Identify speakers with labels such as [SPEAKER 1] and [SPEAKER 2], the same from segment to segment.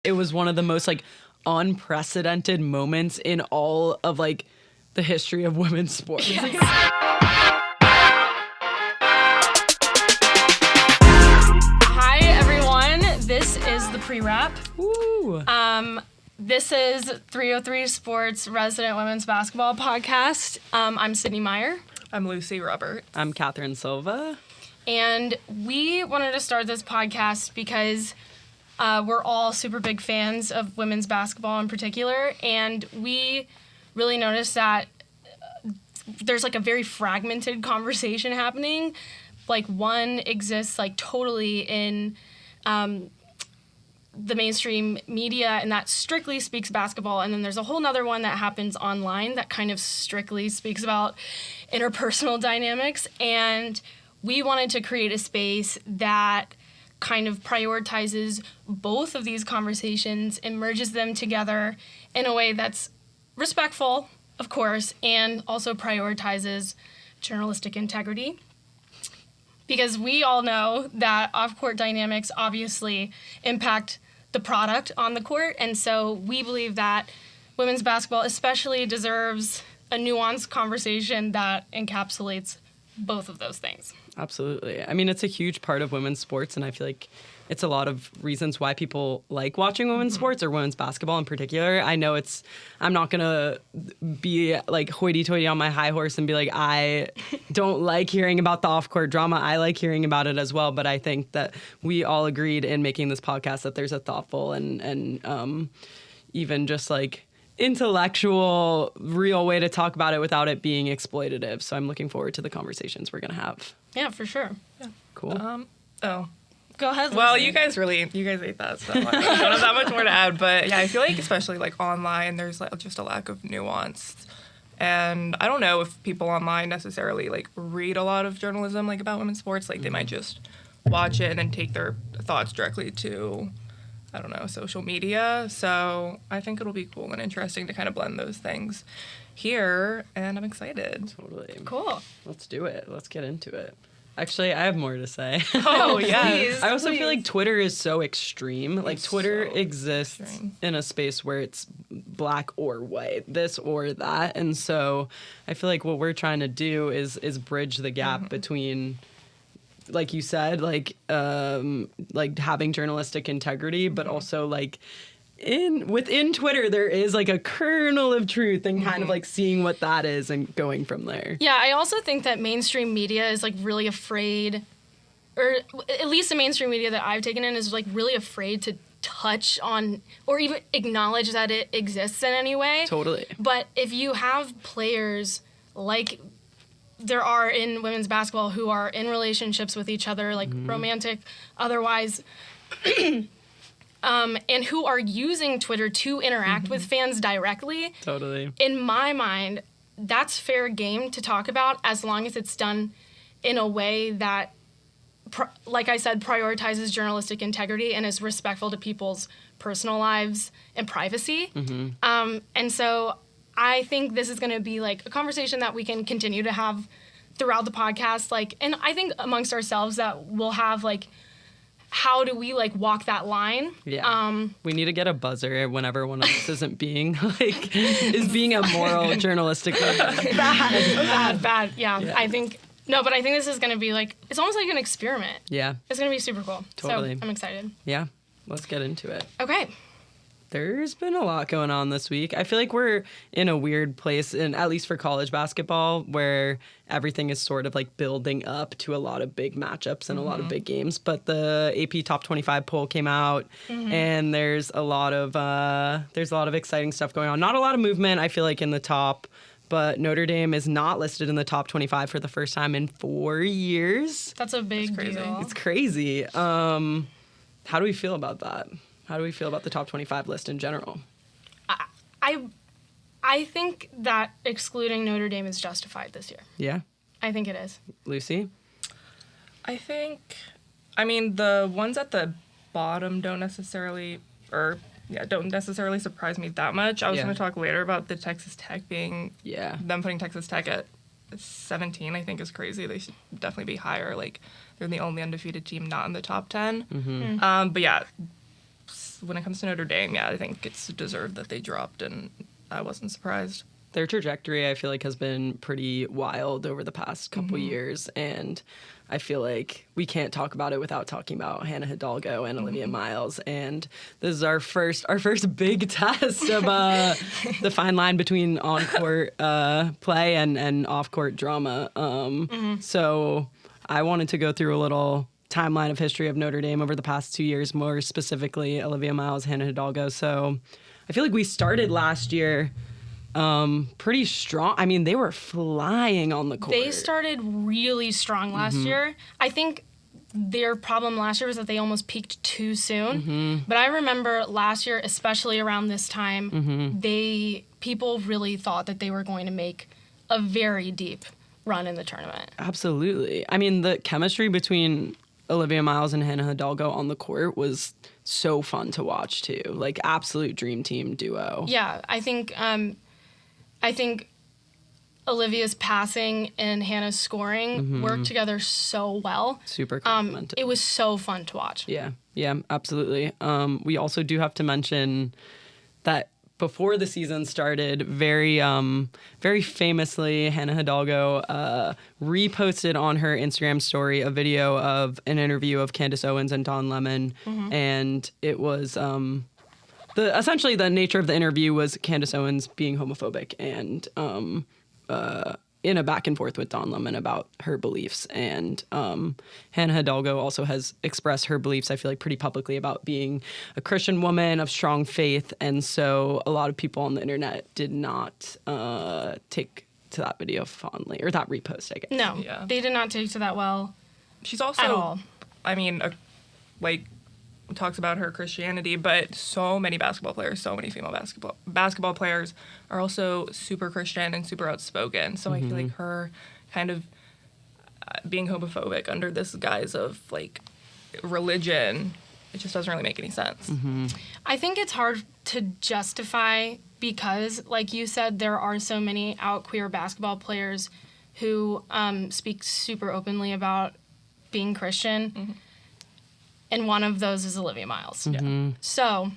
[SPEAKER 1] It was one of the most like unprecedented moments in all of like the history of women's sports.
[SPEAKER 2] Yes. Hi everyone, this is the PreWrap.
[SPEAKER 1] Woo.
[SPEAKER 2] This is 303 Sports Resident Women's Basketball Podcast. I'm Sydney Meyer.
[SPEAKER 3] I'm Lucy Roberts.
[SPEAKER 1] I'm Katherine Silva.
[SPEAKER 2] And we wanted to start this podcast because we're all super big fans of women's basketball in particular, and we really noticed that there's like a very fragmented conversation happening. Like one exists like totally in the mainstream media, and that strictly speaks basketball, and then there's a whole nother one that happens online that kind of strictly speaks about interpersonal dynamics, and we wanted to create a space that kind of prioritizes both of these conversations and merges them together in a way that's respectful, of course, and also prioritizes journalistic integrity. Because we all know that off-court dynamics obviously impact the product on the court, and so we believe that women's basketball especially deserves a nuanced conversation that encapsulates both of those things.
[SPEAKER 1] Absolutely. I mean, it's a huge part of women's sports, and I feel like it's a lot of reasons why people like watching women's sports or women's basketball in particular. I know I'm not going to be like hoity-toity on my high horse and be like, I don't like hearing about the off-court drama. I like hearing about it as well, but I think that we all agreed in making this podcast that there's a thoughtful and even just like intellectual, real way to talk about it without it being exploitative. So I'm looking forward to the conversations we're going to have.
[SPEAKER 2] Yeah, for sure.
[SPEAKER 3] Yeah.
[SPEAKER 1] Cool.
[SPEAKER 2] Go ahead.
[SPEAKER 3] Well,
[SPEAKER 2] Lucy.
[SPEAKER 3] you guys ate that, so I don't have that much more to add. But yeah, I feel like especially like online, there's like just a lack of nuance. And I don't know if people online necessarily like read a lot of journalism like about women's sports. Like they might just watch it and then take their thoughts directly to, I don't know, social media. So I think it'll be cool and interesting to kind of blend those things here, and I'm excited.
[SPEAKER 1] Totally.
[SPEAKER 2] Cool.
[SPEAKER 1] Let's do it. Let's get into it. Actually, I have more to say.
[SPEAKER 3] Oh, yeah.
[SPEAKER 1] I also feel like Twitter is so extreme. Like,
[SPEAKER 3] It's
[SPEAKER 1] Twitter
[SPEAKER 3] so
[SPEAKER 1] exists
[SPEAKER 3] extreme.
[SPEAKER 1] in a space where it's black or white, this or that. And so I feel like what we're trying to do is bridge the gap between, like you said, like having journalistic integrity, but also like within Twitter there is like a kernel of truth and kind of like seeing what that is and going from there.
[SPEAKER 2] Yeah, I also think that mainstream media is like really afraid, or at least the mainstream media that I've taken in is like really afraid to touch on or even acknowledge that it exists in any way.
[SPEAKER 1] Totally.
[SPEAKER 2] But if you have players like there are in women's basketball who are in relationships with each other, like romantic, otherwise, and who are using Twitter to interact with fans directly.
[SPEAKER 1] Totally.
[SPEAKER 2] In my mind, that's fair game to talk about as long as it's done in a way that, like I said, prioritizes journalistic integrity and is respectful to people's personal lives and privacy. And so I think this is going to be like a conversation that we can continue to have throughout the podcast. Like, and I think amongst ourselves that we'll have like, how do we like walk that line?
[SPEAKER 1] Yeah. We need to get a buzzer whenever one of us isn't being like being a moral journalistic
[SPEAKER 2] bad. Yeah. I think this is going to be like, it's almost like an experiment.
[SPEAKER 1] Yeah.
[SPEAKER 2] It's going to be super cool.
[SPEAKER 1] Totally.
[SPEAKER 2] So I'm excited.
[SPEAKER 1] Yeah. Let's get into it.
[SPEAKER 2] Okay.
[SPEAKER 1] There's been a lot going on this week. I feel like we're in a weird place, at least for college basketball, where everything is sort of like building up to a lot of big matchups and a lot of big games. But the AP Top 25 poll came out, and there's a lot of exciting stuff going on. Not a lot of movement, I feel like, in the top. But Notre Dame is not listed in the top 25 for the first time in 4 years.
[SPEAKER 2] That's a big deal.
[SPEAKER 1] It's crazy. How do we feel about that? How do we feel about the top 25 list in general?
[SPEAKER 2] I think that excluding Notre Dame is justified this year.
[SPEAKER 1] Yeah?
[SPEAKER 2] I think it is.
[SPEAKER 1] Lucy?
[SPEAKER 3] I mean, the ones at the bottom don't necessarily surprise me that much. I was going to talk later about the Texas Tech them putting Texas Tech at 17, I think is crazy. They should definitely be higher. Like, they're the only undefeated team not in the top 10. But yeah, when it comes to Notre Dame, yeah, I think it's deserved that they dropped, and I wasn't surprised.
[SPEAKER 1] Their trajectory, I feel like, has been pretty wild over the past couple years, and I feel like we can't talk about it without talking about Hannah Hidalgo and Olivia Miles. And this is our first big test of the fine line between on-court play and off-court drama. So I wanted to go through a little timeline of history of Notre Dame over the past 2 years, more specifically Olivia Miles, Hannah Hidalgo. So I feel like we started last year pretty strong. I mean, they were flying on the court.
[SPEAKER 2] They started really strong last year. I think their problem last year was that they almost peaked too soon. But I remember last year, especially around this time, people really thought that they were going to make a very deep run in the tournament.
[SPEAKER 1] Absolutely. I mean, the chemistry between Olivia Miles and Hannah Hidalgo on the court was so fun to watch too. Like, absolute dream team duo.
[SPEAKER 2] Yeah, I think Olivia's passing and Hannah's scoring worked together so well.
[SPEAKER 1] Super complementary.
[SPEAKER 2] It was so fun to watch.
[SPEAKER 1] Yeah, absolutely. We also do have to mention that before the season started, very famously, Hannah Hidalgo reposted on her Instagram story a video of an interview of Candace Owens and Don Lemon, and it was essentially the nature of the interview was Candace Owens being homophobic and in a back and forth with Don Lemon about her beliefs. And Hannah Hidalgo also has expressed her beliefs, I feel like, pretty publicly about being a Christian woman of strong faith. And so a lot of people on the internet did not take to that video fondly, or that repost, I guess.
[SPEAKER 2] No,
[SPEAKER 3] Yeah.
[SPEAKER 2] they did not take to that well.
[SPEAKER 3] She's also,
[SPEAKER 2] At all.
[SPEAKER 3] I mean, talks about her Christianity, but so many basketball players, so many female basketball players are also super Christian and super outspoken. So I feel like her kind of being homophobic under this guise of like religion, it just doesn't really make any sense.
[SPEAKER 2] I think it's hard to justify because, like you said, there are so many out queer basketball players who speak super openly about being Christian. And one of those is Olivia Miles. So,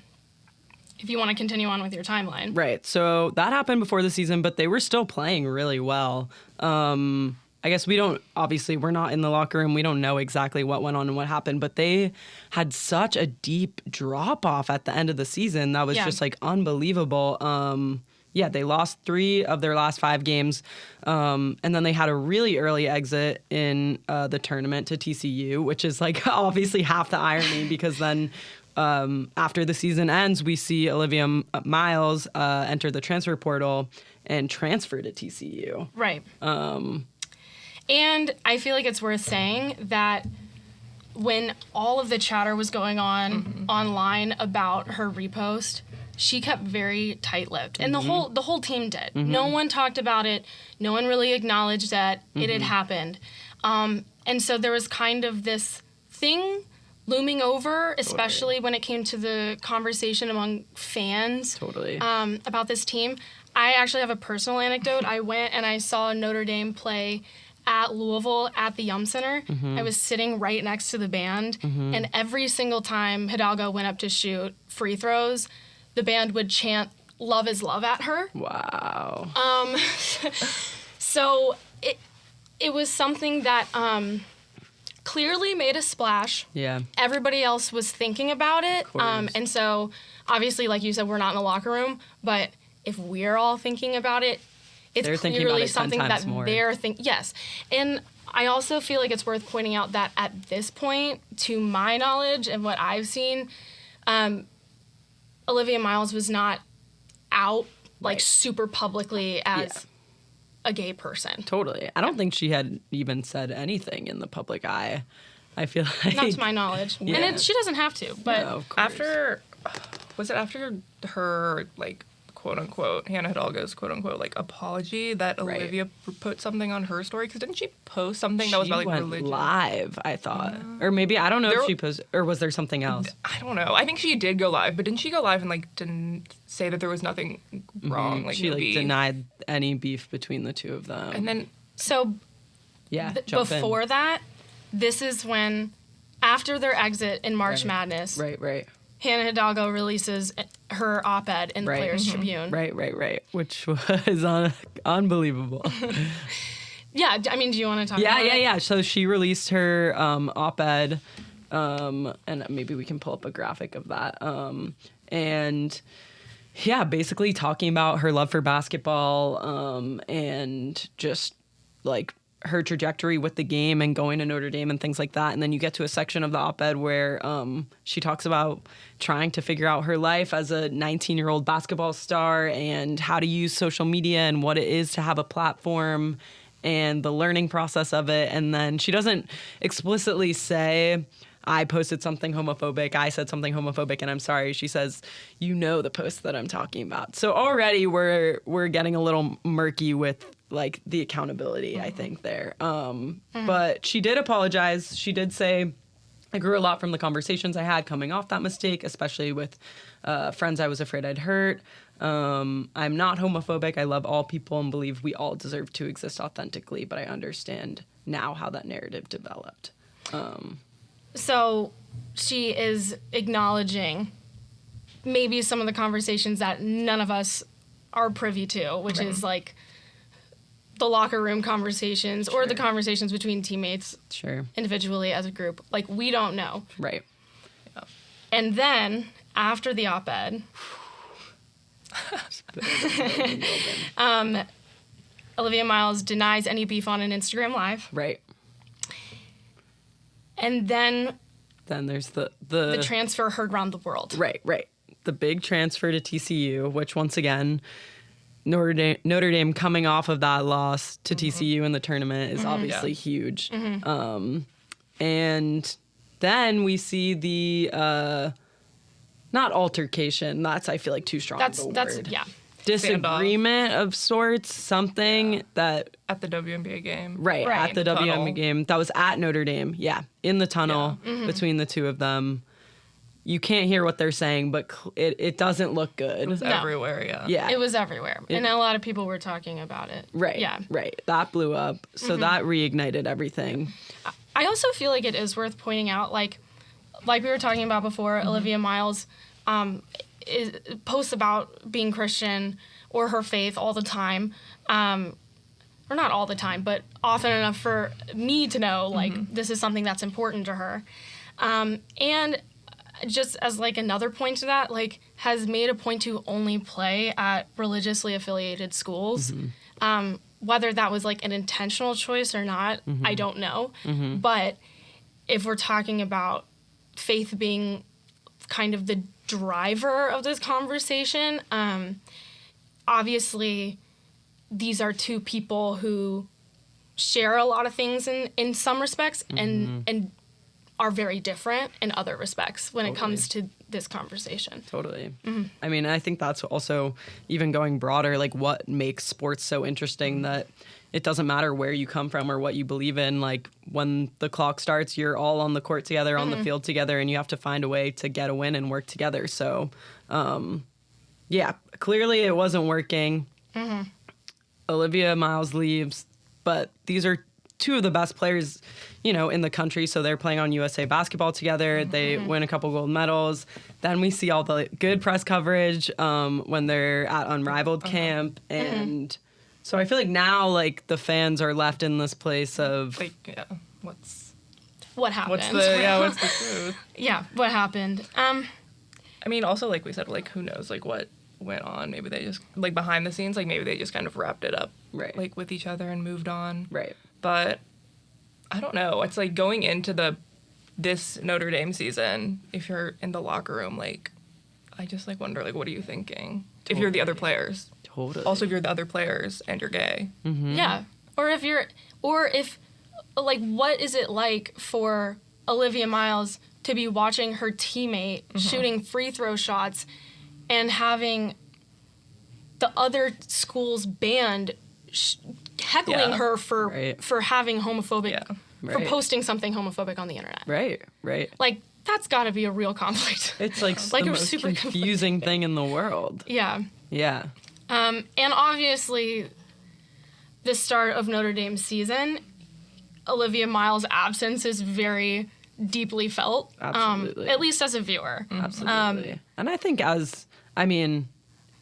[SPEAKER 2] if you want to continue on with your timeline.
[SPEAKER 1] Right. So that happened before the season, but they were still playing really well. I guess we're not in the locker room. We don't know exactly what went on and what happened, but they had such a deep drop off at the end of the season. That was just like unbelievable. They lost 3 of their last 5 games. And then they had a really early exit in the tournament to TCU, which is like obviously half the irony because then after the season ends, we see Olivia Miles enter the transfer portal and transfer to TCU.
[SPEAKER 2] Right. And I feel like it's worth saying that when all of the chatter was going on online about her repost, she kept very tight-lipped, and the whole team did. No one talked about it. No one really acknowledged that it had happened, and so there was kind of this thing looming over, especially when it came to the conversation among fans about this team. I actually have a personal anecdote. I went and I saw Notre Dame play at Louisville at the Yum Center. I was sitting right next to the band, and every single time Hidalgo went up to shoot free throws, the band would chant "Love is love" at her.
[SPEAKER 1] Wow.
[SPEAKER 2] So it was something that clearly made a splash.
[SPEAKER 1] Yeah.
[SPEAKER 2] Everybody else was thinking about it. And so obviously, like you said, we're not in the locker room, but if we're all thinking about it, it's
[SPEAKER 1] they're
[SPEAKER 2] clearly something that
[SPEAKER 1] more.
[SPEAKER 2] they're thinking. Yes. And I also feel like it's worth pointing out that at this point, to my knowledge and what I've seen, Olivia Miles was not out like super publicly as a gay person.
[SPEAKER 1] Totally. I don't think she had even said anything in the public eye. I feel like
[SPEAKER 2] Not to my knowledge.
[SPEAKER 1] Yeah.
[SPEAKER 2] And she doesn't have to, but
[SPEAKER 1] No, of course.
[SPEAKER 3] After her like quote unquote Hannah Hidalgo's quote unquote like apology that Olivia put something on her story? Because didn't she post something that was about like
[SPEAKER 1] went
[SPEAKER 3] religion?
[SPEAKER 1] live, I thought, or maybe I don't know if she posted, or was there something else?
[SPEAKER 3] I don't know. I think she did go live, but didn't she go live and like didn't say that there was nothing wrong? Like
[SPEAKER 1] She
[SPEAKER 3] no
[SPEAKER 1] like
[SPEAKER 3] beef?
[SPEAKER 1] denied any beef between the two of them.
[SPEAKER 3] And then
[SPEAKER 2] so
[SPEAKER 1] yeah, jump in.
[SPEAKER 2] before that, this is when, after their exit in March Madness,
[SPEAKER 1] Right.
[SPEAKER 2] Hannah Hidalgo releases her op-ed in the
[SPEAKER 1] Right.
[SPEAKER 2] Players Tribune.
[SPEAKER 1] Right. Which was unbelievable.
[SPEAKER 2] Yeah, I mean, do you want to talk about it?
[SPEAKER 1] Yeah. So she released her op-ed, and maybe we can pull up a graphic of that. And yeah, basically talking about her love for basketball, and just like her trajectory with the game and going to Notre Dame and things like that. And then you get to a section of the op-ed where she talks about trying to figure out her life as a 19-year-old basketball star and how to use social media and what it is to have a platform and the learning process of it. And then she doesn't explicitly say, I posted something homophobic, I said something homophobic, and I'm sorry. She says, you know the post that I'm talking about. So already we're getting a little murky with like the accountability, I think, there. But she did apologize. She did say, I grew a lot from the conversations I had coming off that mistake, especially with friends I was afraid I'd hurt. I'm not homophobic. I love all people and believe we all deserve to exist authentically, but I understand now how that narrative developed.
[SPEAKER 2] So she is acknowledging maybe some of the conversations that none of us are privy to, which is like the locker room conversations or the conversations between teammates individually as a group. Like, we don't know.
[SPEAKER 1] Right.
[SPEAKER 2] And then after the op-ed, Olivia Miles denies any beef on an Instagram Live.
[SPEAKER 1] Right.
[SPEAKER 2] And then
[SPEAKER 1] there's the
[SPEAKER 2] transfer heard around the world.
[SPEAKER 1] Right. The big transfer to TCU, which once again, Notre Dame coming off of that loss to TCU in the tournament is obviously huge. And then we see the not altercation. That's, I feel like, too strong of a word. Disagreement of sorts, something that
[SPEAKER 3] at the WNBA game.
[SPEAKER 1] Right. At the WNBA game. That was at Notre Dame. Yeah. In the tunnel between the two of them. You can't hear what they're saying, but it doesn't look good.
[SPEAKER 3] It was everywhere,
[SPEAKER 1] Yeah.
[SPEAKER 2] It was everywhere. And a lot of people were talking about it.
[SPEAKER 1] Right.
[SPEAKER 2] Yeah.
[SPEAKER 1] Right. That blew up. So that reignited everything.
[SPEAKER 2] I also feel like it is worth pointing out, like we were talking about before, Olivia Miles posts about being Christian or her faith all the time. Or not all the time, but often enough for me to know, like, this is something that's important to her. And just as, like, another point to that, like, has made a point to only play at religiously affiliated schools. Whether that was, like, an intentional choice or not, I don't know. But if we're talking about faith being kind of the driver of this conversation, obviously these are two people who share a lot of things in some respects and are very different in other respects when it comes to this conversation.
[SPEAKER 1] Totally. I mean, I think that's also even going broader, like what makes sports so interesting that it doesn't matter where you come from or what you believe in. Like when the clock starts, you're all on the court together, on the field together, and you have to find a way to get a win and work together. So, yeah, clearly it wasn't working. Olivia Miles leaves, but these are two of the best players, in the country. So they're playing on USA Basketball together. They win a couple gold medals. Then we see all the good press coverage when they're at Unrivaled camp. And so I feel like now, like, the fans are left in this place of...
[SPEAKER 3] Like,
[SPEAKER 2] what happened?
[SPEAKER 3] What's the truth?
[SPEAKER 2] Yeah, what happened?
[SPEAKER 3] I mean, also, like we said, like, who knows, like, what went on. Maybe they just, like, behind the scenes, like, maybe they just kind of wrapped it up,
[SPEAKER 1] Right.
[SPEAKER 3] like, with each other and moved on.
[SPEAKER 1] Right.
[SPEAKER 3] But I don't know. It's like going into this Notre Dame season, if you're in the locker room, like, I just, like, wonder, like, what are you thinking? If you're the other players.
[SPEAKER 1] Totally.
[SPEAKER 3] Also, if you're the other players and you're gay.
[SPEAKER 2] Yeah. Or if, like, what is it like for Olivia Miles to be watching her teammate shooting free throw shots and having the other school's band heckling her for having homophobic, for posting something homophobic on the internet.
[SPEAKER 1] Right.
[SPEAKER 2] Like, that's got to be a real conflict.
[SPEAKER 1] It's like the most confusing thing in the world.
[SPEAKER 2] Yeah.
[SPEAKER 1] Yeah.
[SPEAKER 2] And obviously, the start of Notre Dame's season, Olivia Miles' absence is very deeply felt.
[SPEAKER 1] Absolutely.
[SPEAKER 2] At least as a viewer.
[SPEAKER 1] Absolutely. And I think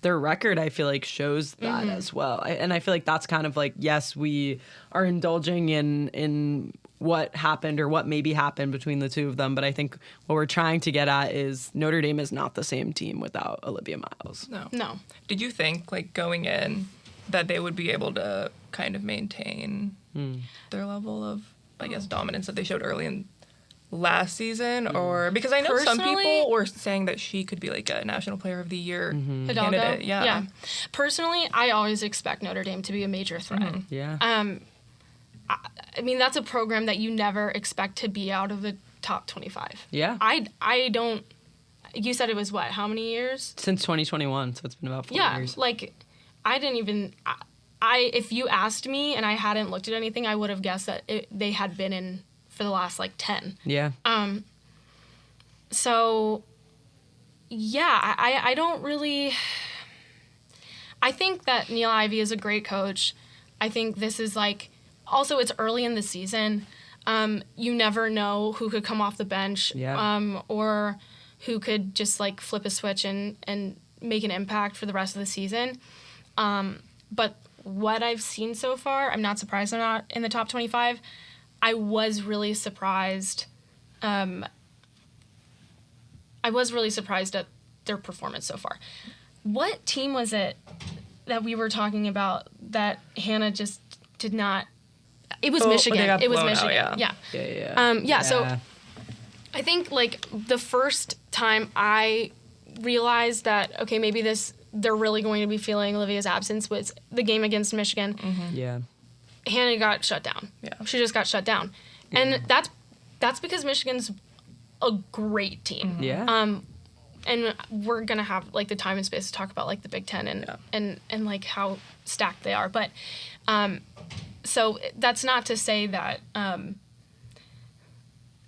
[SPEAKER 1] their record, I feel like, shows that as well. And I feel like that's kind of like, yes, we are indulging in what happened or what maybe happened between the two of them. But I think what we're trying to get at is Notre Dame is not the same team without Olivia Miles.
[SPEAKER 2] No.
[SPEAKER 3] Did you think, like, going in that they would be able to kind of maintain their level of, I guess, dominance that they showed early in last season? Or because I know some
[SPEAKER 2] Personally-
[SPEAKER 3] people were saying that she could be like a National Player of the Year
[SPEAKER 2] Hidalgo?
[SPEAKER 3] candidate. Yeah.
[SPEAKER 2] Personally, I always expect Notre Dame to be a major threat.
[SPEAKER 1] Yeah.
[SPEAKER 2] I mean, that's a program that you never expect to be out of the top 25.
[SPEAKER 1] Yeah.
[SPEAKER 2] I don't. You said it was what? How many years?
[SPEAKER 1] Since 2021, so it's been about 4 years.
[SPEAKER 2] Like, I didn't even. If you asked me and I hadn't looked at anything, I would have guessed that they had been in for the last like 10.
[SPEAKER 1] Yeah.
[SPEAKER 2] So, yeah, I don't really. I think that Neil Ivey is a great coach. I think this is like. Also, it's early in the season. You never know who could come off the bench.
[SPEAKER 1] Yeah.
[SPEAKER 2] Or who could just like flip a switch and make an impact for the rest of the season. But what I've seen so far, I'm not surprised they're not in the top 25. I was really surprised. I was really surprised at their performance so far. What team was it that we were talking about that Hannah just did not? It was Michigan.
[SPEAKER 3] They got
[SPEAKER 2] It was
[SPEAKER 3] blown out,
[SPEAKER 2] Michigan.
[SPEAKER 3] yeah.
[SPEAKER 2] Yeah. So I think like the first time I realized that okay, maybe they're really going to be feeling Olivia's absence was the game against Michigan.
[SPEAKER 1] Yeah.
[SPEAKER 2] Hannah got shut down.
[SPEAKER 3] Yeah.
[SPEAKER 2] She just got shut down. And that's because Michigan's a great team.
[SPEAKER 1] Yeah.
[SPEAKER 2] And we're gonna have like the time and space to talk about like the Big Ten and like how stacked they are. But so that's not to say that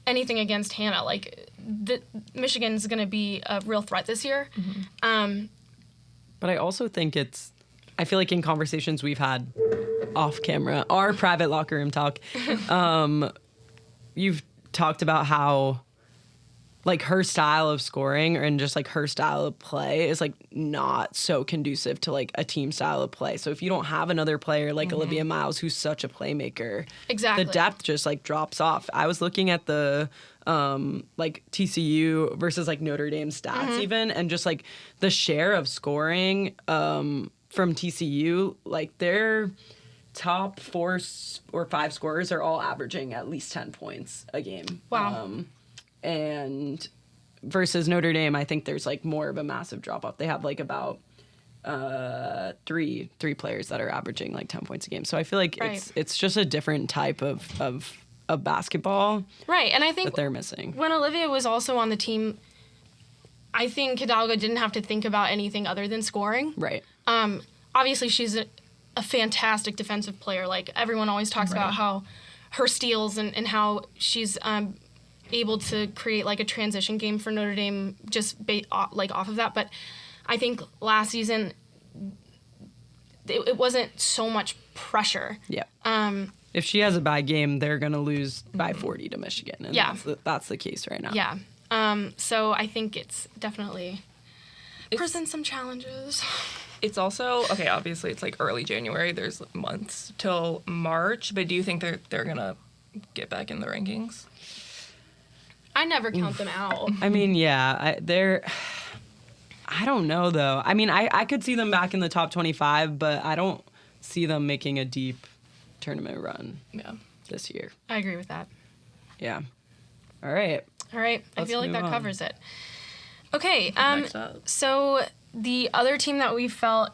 [SPEAKER 2] anything against Hannah. Like Michigan's gonna be a real threat this year.
[SPEAKER 1] But I also think I feel like in conversations we've had off camera, our private locker room talk, you've talked about how like her style of scoring and just like her style of play is like not so conducive to like a team style of play. So if you don't have another player like Olivia Miles, who's such a playmaker,
[SPEAKER 2] Exactly.
[SPEAKER 1] the depth just like drops off. I was looking at the like TCU versus like Notre Dame stats even, and just like the share of scoring from TCU, like their top 4 or 5 scorers are all averaging at least 10 points a game.
[SPEAKER 2] Wow.
[SPEAKER 1] And versus Notre Dame, I think there's like more of a massive drop off. They have like about three players that are averaging like 10 points a game. So I feel like it's just a different type of basketball
[SPEAKER 2] Right. And I think
[SPEAKER 1] that they're missing.
[SPEAKER 2] when Olivia was also on the team, I think Hidalgo didn't have to think about anything other than scoring.
[SPEAKER 1] Right.
[SPEAKER 2] Obviously, she's a fantastic defensive player. Like, everyone always talks about how her steals and how she's able to create, like, a transition game for Notre Dame just off of that. But I think last season, it wasn't so much pressure.
[SPEAKER 1] Yeah. If she has a bad game, they're going to lose by 40 to Michigan. And that's the case right now.
[SPEAKER 2] Yeah. So I think it's definitely presents some challenges.
[SPEAKER 3] It's also, okay, obviously it's like early January. There's months till March. But do you think they're going to get back in the rankings?
[SPEAKER 2] I never count them out.
[SPEAKER 1] I mean, yeah, I don't know, though. I mean, I could see them back in the top 25, but I don't see them making a deep tournament run this year.
[SPEAKER 2] I agree with that.
[SPEAKER 1] Yeah. All right.
[SPEAKER 2] I feel like that covers it. Okay.
[SPEAKER 3] Next up.
[SPEAKER 2] So the other team that we felt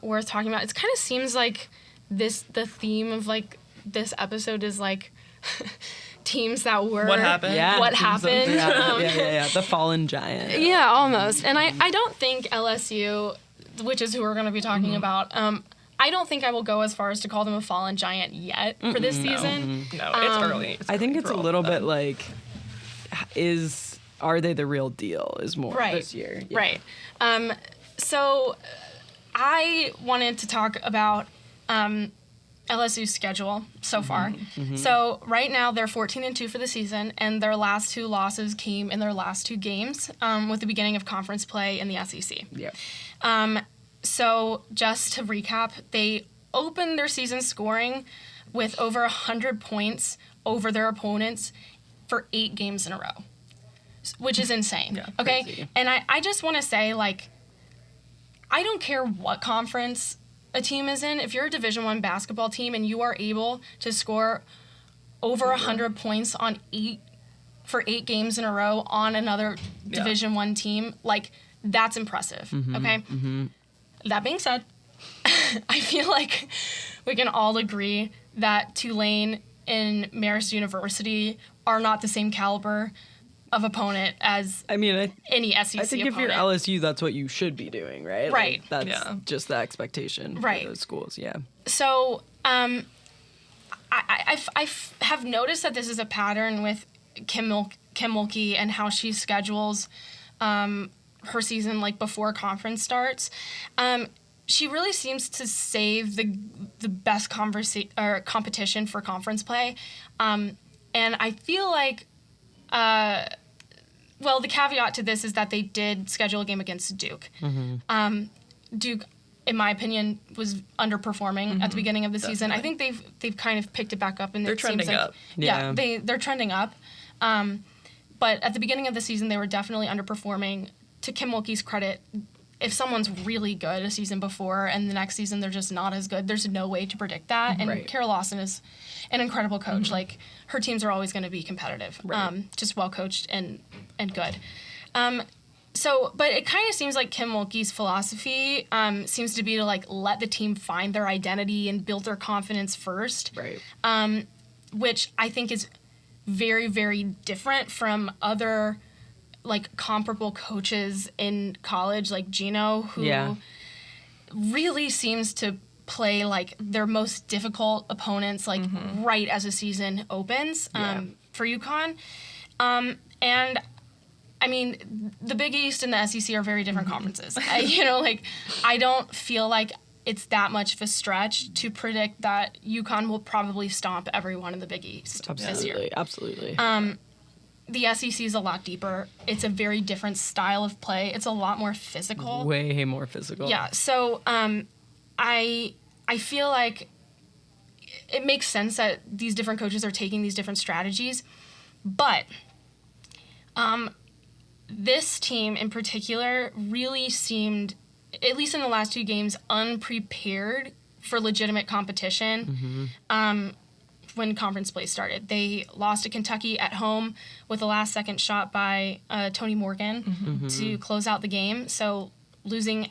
[SPEAKER 2] worth talking about, it kind of seems like the theme of like this episode is like teams that were
[SPEAKER 3] What happened?
[SPEAKER 1] Yeah.
[SPEAKER 2] What happened?
[SPEAKER 1] Yeah. The fallen giant.
[SPEAKER 2] Yeah, almost. And I don't think LSU, which is who we're going to be talking about, I don't think I will go as far as to call them a fallen giant yet for this season.
[SPEAKER 3] No, it's early.
[SPEAKER 1] I think it's a little bit like, are they the real deal is more this year. Yeah.
[SPEAKER 2] Right. So I wanted to talk about LSU's schedule so far. So right now they're 14-2 for the season, and their last 2 losses came in their last 2 games with the beginning of conference play in the SEC.
[SPEAKER 1] Yeah.
[SPEAKER 2] So just to recap, they opened their season scoring with over 100 points over their opponents for 8 games in a row, which is insane.
[SPEAKER 3] Yeah,
[SPEAKER 2] okay?
[SPEAKER 1] crazy.
[SPEAKER 2] And I just want to say, like, I don't care what conference a team is in. If you're a Division I basketball team and you are able to score over 100 points on 8 games in a row on another Division I team, like, that's impressive. Okay? That being said, I feel like we can all agree that Tulane and Marist University are not the same caliber of opponent as
[SPEAKER 1] I mean,
[SPEAKER 2] any SEC
[SPEAKER 1] I think if you're
[SPEAKER 2] opponent.
[SPEAKER 1] LSU, that's what you should be doing, right?
[SPEAKER 2] Right.
[SPEAKER 1] Like, that's just the expectation
[SPEAKER 2] Right.
[SPEAKER 1] for those schools, yeah.
[SPEAKER 2] So, I have noticed that this is a pattern with Kim Mulkey and how she schedules her season, like, before conference starts. She really seems to save the best competition for conference play. And I feel like, well, the caveat to this is that they did schedule a game against Duke. Duke, in my opinion, was underperforming at the beginning of the season. I think they've kind of picked it back up, and
[SPEAKER 3] They're
[SPEAKER 2] it seems
[SPEAKER 3] trending
[SPEAKER 2] like,
[SPEAKER 3] up.
[SPEAKER 2] Yeah,
[SPEAKER 1] Yeah.
[SPEAKER 2] they're trending up. But at the beginning of the season, they were definitely underperforming. To Kim Mulkey's credit, if someone's really good a season before and the next season they're just not as good, there's no way to predict that. And
[SPEAKER 1] Right.
[SPEAKER 2] Carol Lawson is an incredible coach. Like, her teams are always going to be competitive, just well coached and good. So, but it kind of seems like Kim Mulkey's philosophy seems to be to, like, let the team find their identity and build their confidence first,
[SPEAKER 1] Right.
[SPEAKER 2] which I think is very, very different from other, like, comparable coaches in college, like Gino, who
[SPEAKER 1] Yeah.
[SPEAKER 2] really seems to play, like, their most difficult opponents, like, right as the season opens for UConn. And I mean, the Big East and the SEC are very different conferences. I don't feel like it's that much of a stretch to predict that UConn will probably stomp everyone in the Big East this year.
[SPEAKER 1] Absolutely.
[SPEAKER 2] The SEC is a lot deeper. It's a very different style of play. It's a lot more physical.
[SPEAKER 1] Way more physical.
[SPEAKER 2] Yeah. So I feel like it makes sense that these different coaches are taking these different strategies, but this team in particular really seemed, at least in the last 2 games, unprepared for legitimate competition. When conference play started, they lost to Kentucky at home with a last-second shot by Tony Morgan to close out the game. So losing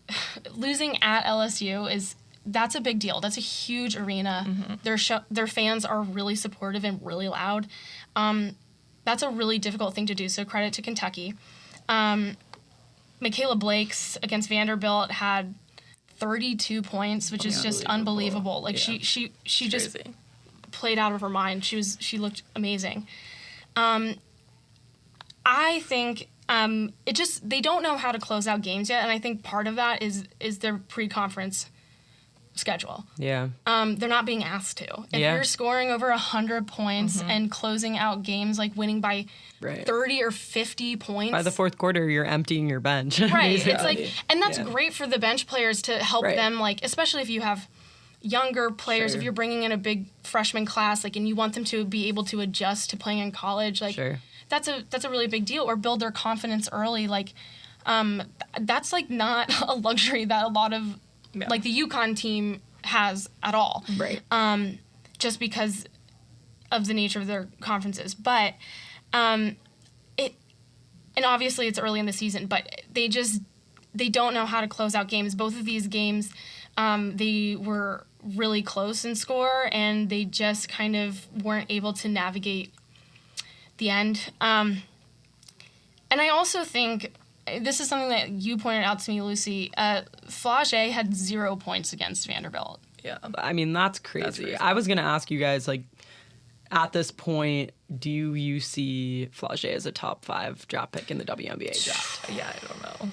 [SPEAKER 2] at LSU that's a big deal. That's a huge arena. Their fans are really supportive and really loud. That's a really difficult thing to do. So credit to Kentucky. Michaela Blake's against Vanderbilt had 32 points, which is just unbelievable. Like, she just
[SPEAKER 3] Crazy.
[SPEAKER 2] played out of her mind. She looked amazing. I think they don't know how to close out games yet, and I think part of that is their pre-conference schedule.
[SPEAKER 1] Yeah.
[SPEAKER 2] They're not being asked to. If you're scoring over 100 points and closing out games, like winning by
[SPEAKER 1] Right.
[SPEAKER 2] 30 or 50 points.
[SPEAKER 1] By the fourth quarter, you're emptying your bench.
[SPEAKER 2] Right. It's
[SPEAKER 1] basically.
[SPEAKER 2] like, and that's great for the bench players to help
[SPEAKER 1] Right.
[SPEAKER 2] them, like, especially if you have younger players,
[SPEAKER 1] Sure.
[SPEAKER 2] if you're bringing in a big freshman class, like, and you want them to be able to adjust to playing in college, like,
[SPEAKER 1] Sure.
[SPEAKER 2] that's a really big deal, or build their confidence early. Like, that's, like, not a luxury that a lot of, like, the UConn team has at all.
[SPEAKER 1] Right.
[SPEAKER 2] Just because of the nature of their conferences. But, and obviously it's early in the season, but they don't know how to close out games. Both of these games, they were really close in score, and they just kind of weren't able to navigate the end. And I also think, this is something that you pointed out to me, Lucy, Flage had 0 points against Vanderbilt.
[SPEAKER 3] Yeah.
[SPEAKER 1] I mean, that's crazy. I was going to ask you guys, like, at this point, do you see Flage as a top 5 draft pick in the WNBA draft?
[SPEAKER 3] Yeah, I don't know.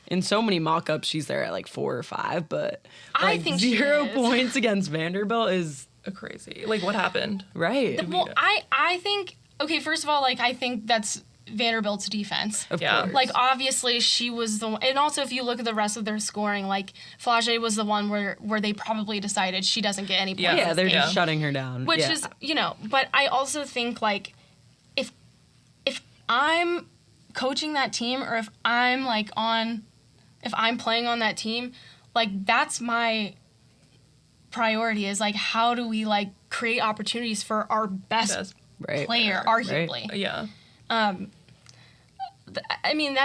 [SPEAKER 1] in so many mock-ups, she's there at like 4 or 5, but
[SPEAKER 2] I
[SPEAKER 1] like
[SPEAKER 2] think she
[SPEAKER 1] 0
[SPEAKER 2] is.
[SPEAKER 1] points against Vanderbilt is
[SPEAKER 3] Crazy. Like, what happened?
[SPEAKER 1] right.
[SPEAKER 2] Well, I think, okay, first of all, like, I think that's Vanderbilt's defense.
[SPEAKER 1] Of
[SPEAKER 3] Yeah.
[SPEAKER 1] course.
[SPEAKER 2] Like, obviously, she was the one. And also, if you look at the rest of their scoring, like, Flage was the one where they probably decided she doesn't get any points.
[SPEAKER 3] Yeah.
[SPEAKER 1] yeah,
[SPEAKER 2] this
[SPEAKER 1] they're
[SPEAKER 2] game.
[SPEAKER 1] just shutting her down.
[SPEAKER 2] Which
[SPEAKER 1] yeah.
[SPEAKER 2] is, but I also think, like, if I'm coaching that team or if I'm, like, if I'm playing on that team, like, that's my priority is, like, how do we, like, create opportunities for our best
[SPEAKER 1] right.
[SPEAKER 2] player, arguably.
[SPEAKER 3] Yeah.
[SPEAKER 2] I mean,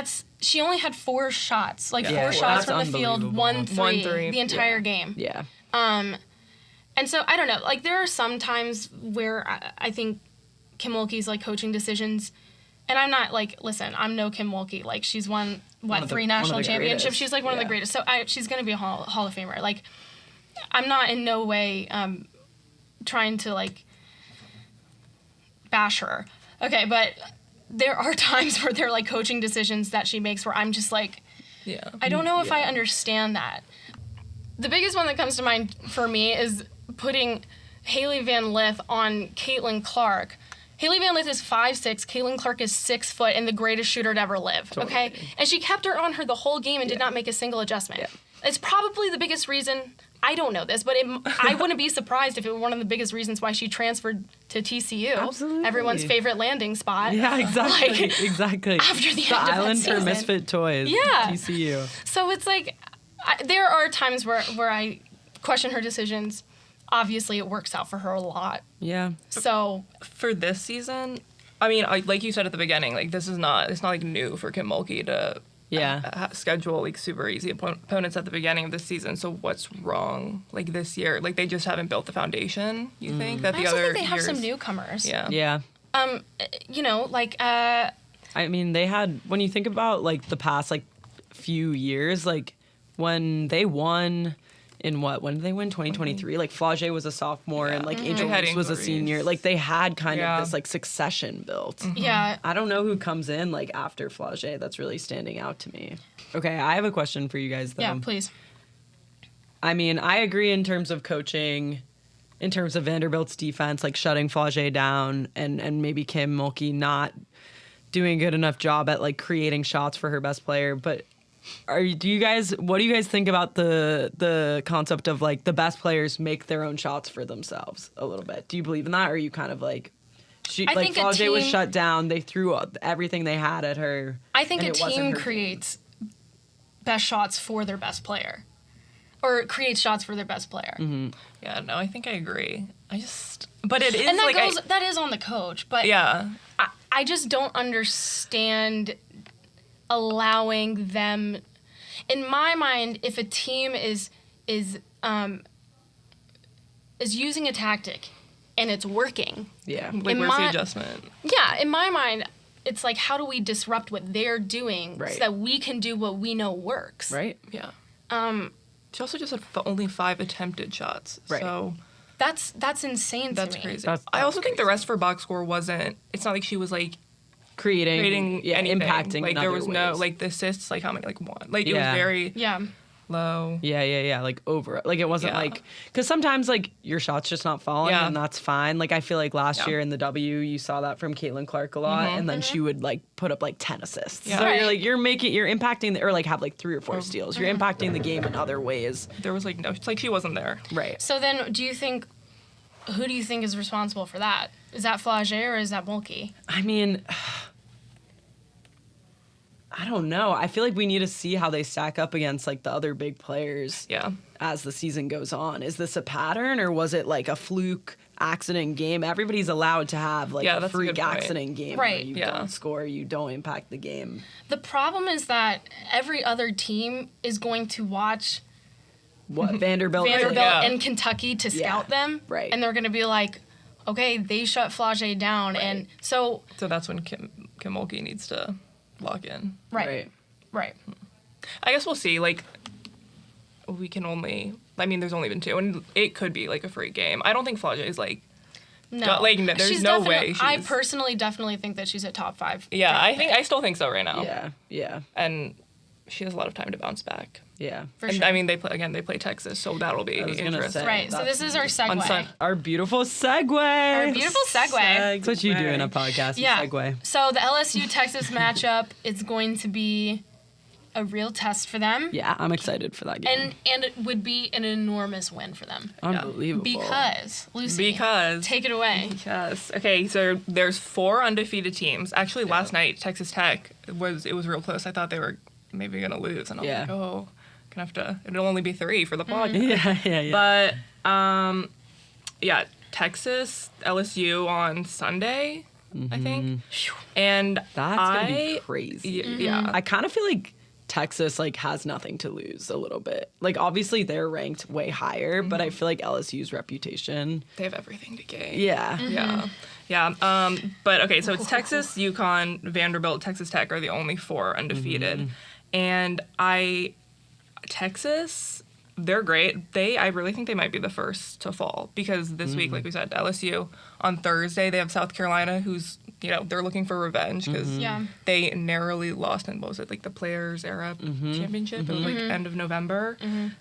[SPEAKER 2] she only had 4 shots, like
[SPEAKER 3] Yeah.
[SPEAKER 2] 4 shots
[SPEAKER 1] That's
[SPEAKER 2] from the field,
[SPEAKER 1] unbelievable.
[SPEAKER 2] 1-3 the entire
[SPEAKER 3] Yeah.
[SPEAKER 2] game.
[SPEAKER 1] Yeah.
[SPEAKER 2] And so, I don't know, like, there are some times where I think Kim Mulkey's, like, coaching decisions, and I'm not, like, listen, I'm no Kim Mulkey. Like, she's won,
[SPEAKER 1] One of the-
[SPEAKER 2] 3
[SPEAKER 1] one of
[SPEAKER 2] national
[SPEAKER 1] the
[SPEAKER 2] championships.
[SPEAKER 1] greatest.
[SPEAKER 2] She's, like, one of the
[SPEAKER 1] Yeah.
[SPEAKER 2] greatest. So she's going to be a Hall of Famer. Like, I'm not in no way trying to, like, bash her. Okay, but there are times where there are, like, coaching decisions that she makes where I'm just, like,
[SPEAKER 3] Yeah.
[SPEAKER 2] I don't know if I
[SPEAKER 1] Yeah.
[SPEAKER 2] understand that. The biggest one that comes to mind for me is putting Haley Van Lith on Caitlin Clark. Haley Van Lith is 5'6", Caitlin Clark is 6 foot and the greatest shooter to ever live, okay?
[SPEAKER 1] Totally.
[SPEAKER 2] And she kept her on her the whole game and did not make a single adjustment.
[SPEAKER 1] Yeah.
[SPEAKER 2] It's probably the biggest reason, I don't know this, but I wouldn't be surprised if it were one of the biggest reasons why she transferred to TCU.
[SPEAKER 1] Absolutely.
[SPEAKER 2] Everyone's favorite landing spot.
[SPEAKER 1] Yeah, exactly.
[SPEAKER 2] Like,
[SPEAKER 1] exactly.
[SPEAKER 2] after the end of that
[SPEAKER 1] island for
[SPEAKER 2] season.
[SPEAKER 1] misfit toys.
[SPEAKER 2] Yeah.
[SPEAKER 1] TCU.
[SPEAKER 2] So it's like, there are times where I question her decisions. Obviously, it works out for her a lot.
[SPEAKER 1] Yeah.
[SPEAKER 2] So,
[SPEAKER 3] For this season, I mean, like you said at the beginning, like, it's not like new for Kim Mulkey to
[SPEAKER 1] Yeah.
[SPEAKER 3] schedule like super easy opponents at the beginning of the season. So what's wrong like this year? Like, they just haven't built the foundation. You think that
[SPEAKER 2] I
[SPEAKER 3] the
[SPEAKER 2] also
[SPEAKER 3] other
[SPEAKER 2] think they have
[SPEAKER 3] years?
[SPEAKER 2] some newcomers.
[SPEAKER 3] Yeah.
[SPEAKER 1] Yeah.
[SPEAKER 2] Like,
[SPEAKER 1] I mean, they had, when you think about like the past like few years, like when they won in when did they win? 2023? Like Flage was a sophomore and like Angel
[SPEAKER 3] They had
[SPEAKER 1] Reese was a
[SPEAKER 3] injuries.
[SPEAKER 1] senior. Like they had kind
[SPEAKER 3] Yeah.
[SPEAKER 1] of this like succession built.
[SPEAKER 2] yeah.
[SPEAKER 1] I don't know who comes in like after Flage that's really standing out to me. Okay, I have a question for you guys though.
[SPEAKER 2] Yeah, please.
[SPEAKER 1] I mean, I agree in terms of coaching, in terms of Vanderbilt's defense, like shutting Flage down and maybe Kim Mulkey not doing a good enough job at like creating shots for her best player. But what do you guys think about the concept of like the best players make their own shots for themselves a little bit? Do you believe in that? Or are you kind of like,
[SPEAKER 2] I
[SPEAKER 1] like
[SPEAKER 2] think a
[SPEAKER 1] Flage was
[SPEAKER 2] team-
[SPEAKER 1] shut down, they threw everything they had at her.
[SPEAKER 2] I think
[SPEAKER 1] and
[SPEAKER 2] a
[SPEAKER 1] it wasn't
[SPEAKER 2] team
[SPEAKER 1] her
[SPEAKER 2] creates best shots for their best player. Or creates shots for their best player.
[SPEAKER 3] Yeah, no, I think I agree. But it is
[SPEAKER 2] And that
[SPEAKER 3] like
[SPEAKER 2] that is on the coach. But
[SPEAKER 3] yeah.
[SPEAKER 2] I just don't understand allowing them. In my mind, if a team is using a tactic and it's working,
[SPEAKER 1] Yeah.
[SPEAKER 3] Like,
[SPEAKER 2] In
[SPEAKER 3] where's
[SPEAKER 2] my-
[SPEAKER 3] the adjustment?
[SPEAKER 2] yeah, in my mind, it's like, how do we disrupt what they're doing
[SPEAKER 1] Right.
[SPEAKER 2] so that we can do what we know works?
[SPEAKER 1] Right?
[SPEAKER 3] Yeah. She also just had only 5 attempted shots.
[SPEAKER 1] Right.
[SPEAKER 3] So
[SPEAKER 2] That's insane
[SPEAKER 3] that's
[SPEAKER 2] to me.
[SPEAKER 3] crazy.
[SPEAKER 1] That's
[SPEAKER 3] I also think the rest for box score wasn't. It's not like she was like
[SPEAKER 1] Creating
[SPEAKER 3] anything.
[SPEAKER 1] impacting
[SPEAKER 3] Like
[SPEAKER 1] in
[SPEAKER 3] there
[SPEAKER 1] other
[SPEAKER 3] was no
[SPEAKER 1] ways.
[SPEAKER 3] like the assists. Like how many? Like 1. Like it
[SPEAKER 1] Yeah.
[SPEAKER 3] was very
[SPEAKER 2] Yeah.
[SPEAKER 3] low.
[SPEAKER 1] Yeah. Like over, like it wasn't
[SPEAKER 3] Yeah.
[SPEAKER 1] like, because sometimes like your shot's just not falling
[SPEAKER 3] Yeah.
[SPEAKER 1] and that's fine. Like I feel like last
[SPEAKER 3] Yeah.
[SPEAKER 1] year in the W, you saw that from Caitlin Clark a lot, and then she would like put up like 10 assists.
[SPEAKER 3] Yeah.
[SPEAKER 1] So
[SPEAKER 2] Right.
[SPEAKER 1] you're like you're impacting or like have like 3 or 4 steals. You're impacting the game in other ways.
[SPEAKER 3] There was like no. It's like she wasn't there.
[SPEAKER 1] Right.
[SPEAKER 2] So then, who do you think is responsible for that? Is that Flage or is that Mulkey?
[SPEAKER 1] I mean, I don't know. I feel like we need to see how they stack up against like the other big players.
[SPEAKER 3] Yeah.
[SPEAKER 1] As the season goes on. Is this a pattern or was it like a fluke accident game? Everybody's allowed to have like
[SPEAKER 3] Yeah,
[SPEAKER 1] a
[SPEAKER 3] that's a
[SPEAKER 1] freak
[SPEAKER 3] good point.
[SPEAKER 1] accident game
[SPEAKER 2] Right.
[SPEAKER 1] where you
[SPEAKER 3] Yeah.
[SPEAKER 1] don't score, you don't impact the game.
[SPEAKER 2] The problem is that every other team is going to watch
[SPEAKER 1] What Vanderbilt?
[SPEAKER 2] Vanderbilt
[SPEAKER 3] Yeah.
[SPEAKER 2] and Kentucky to scout them.
[SPEAKER 1] right.
[SPEAKER 2] And they're going to be like, okay, they shut Flage down.
[SPEAKER 1] Right.
[SPEAKER 2] And so,
[SPEAKER 3] So that's when Kim Mulkey needs to lock in.
[SPEAKER 2] right.
[SPEAKER 3] I guess we'll see. Like, we can only. I mean, there's only been 2, and it could be like a free game. I don't think Flage is like.
[SPEAKER 2] No.
[SPEAKER 3] Like, there's
[SPEAKER 2] She's
[SPEAKER 3] no
[SPEAKER 2] definitely-
[SPEAKER 3] way
[SPEAKER 2] I
[SPEAKER 3] she's-
[SPEAKER 2] personally definitely think that she's a top 5.
[SPEAKER 3] Yeah,
[SPEAKER 2] draft
[SPEAKER 3] I
[SPEAKER 2] pick.
[SPEAKER 3] still think so right now.
[SPEAKER 1] Yeah.
[SPEAKER 3] And she has a lot of time to bounce back.
[SPEAKER 1] Yeah.
[SPEAKER 2] For
[SPEAKER 3] And
[SPEAKER 2] sure.
[SPEAKER 3] I mean, they play Texas, so that'll be
[SPEAKER 1] I was gonna
[SPEAKER 3] interesting.
[SPEAKER 1] say.
[SPEAKER 2] Right, so this is our segue.
[SPEAKER 1] Our beautiful segue.
[SPEAKER 2] Our beautiful segue.
[SPEAKER 1] That's what you do in a podcast.
[SPEAKER 2] Yeah.
[SPEAKER 1] Segue.
[SPEAKER 2] So the LSU-Texas matchup is going to be a real test for them.
[SPEAKER 1] Yeah, I'm excited for that game.
[SPEAKER 2] And it would be an enormous win for them.
[SPEAKER 1] Unbelievable.
[SPEAKER 2] Because, Lucy,
[SPEAKER 3] Because
[SPEAKER 2] take it away.
[SPEAKER 3] yes, okay. So there's 4 undefeated teams. Actually, last night Texas Tech was real close. I thought they were maybe gonna lose, and I'm like, oh, gonna have to. It'll only be 3 for the podcast.
[SPEAKER 1] Yeah.
[SPEAKER 3] But yeah, Texas LSU on Sunday, I think, and
[SPEAKER 1] That's gonna be crazy.
[SPEAKER 3] Yeah,
[SPEAKER 1] I kind of feel like Texas like has nothing to lose a little bit. Like obviously they're ranked way higher, but I feel like LSU's reputation.
[SPEAKER 3] they have everything to gain.
[SPEAKER 1] Yeah.
[SPEAKER 3] Yeah. But okay, so it's Texas, UConn, Vanderbilt, Texas Tech are the only 4 undefeated. And Texas, they're great. I really think they might be the first to fall because this week, like we said, LSU on Thursday, they have South Carolina, who's, they're looking for revenge because they narrowly lost in, what was it, like the Players Era Championship? It was like end of November.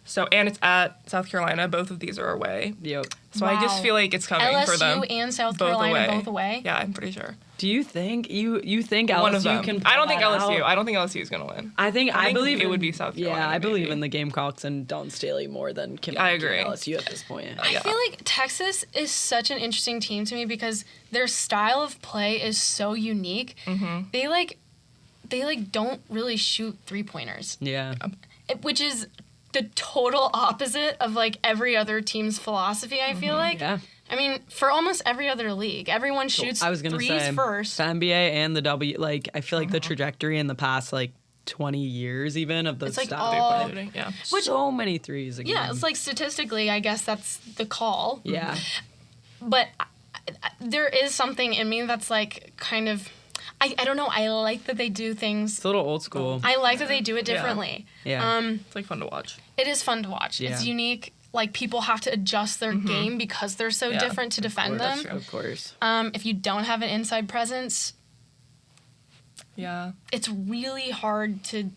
[SPEAKER 3] So, and it's at South Carolina. Both of these are away.
[SPEAKER 1] Yep.
[SPEAKER 3] So I just feel like it's coming for them.
[SPEAKER 2] LSU and South Carolina both away?
[SPEAKER 3] Yeah, I'm pretty sure.
[SPEAKER 1] Do you think you think LSU
[SPEAKER 3] One of them.
[SPEAKER 1] can?
[SPEAKER 3] I don't think
[SPEAKER 1] pull that
[SPEAKER 3] LSU.
[SPEAKER 1] out?
[SPEAKER 3] I don't think LSU is gonna win.
[SPEAKER 1] I think believe
[SPEAKER 3] it would be South Carolina.
[SPEAKER 1] Yeah, I believe
[SPEAKER 3] maybe.
[SPEAKER 1] in the Gamecocks and Don Staley more than Kim.
[SPEAKER 3] I agree.
[SPEAKER 1] LSU at this point.
[SPEAKER 2] I feel like Texas is such an interesting team to me because their style of play is so unique. They don't really shoot 3-pointers.
[SPEAKER 1] Yeah.
[SPEAKER 2] Which is the total opposite of like every other team's philosophy, I feel like.
[SPEAKER 1] Yeah.
[SPEAKER 2] I mean, for almost every other league, everyone shoots
[SPEAKER 1] I was gonna
[SPEAKER 2] threes
[SPEAKER 1] say
[SPEAKER 2] first.
[SPEAKER 1] the NBA and the W. Like I feel like the trajectory in the past like 20 years even of the
[SPEAKER 2] It's like
[SPEAKER 1] style.
[SPEAKER 2] all-
[SPEAKER 3] Yeah.
[SPEAKER 1] So many threes again.
[SPEAKER 2] Yeah, it's like statistically, I guess that's the call.
[SPEAKER 1] Yeah.
[SPEAKER 2] But there is something in me that's like kind of, I don't know, I like that they do things.
[SPEAKER 1] It's a little old school.
[SPEAKER 2] I like that they do it differently.
[SPEAKER 1] Yeah.
[SPEAKER 3] It's like fun to watch.
[SPEAKER 2] It is fun to watch.
[SPEAKER 1] Yeah.
[SPEAKER 2] It's unique. Like people have to adjust their game because they're so
[SPEAKER 3] Yeah,
[SPEAKER 2] different to defend them.
[SPEAKER 1] Of course.
[SPEAKER 2] If you don't have an inside presence,
[SPEAKER 3] Yeah.
[SPEAKER 2] it's really hard to.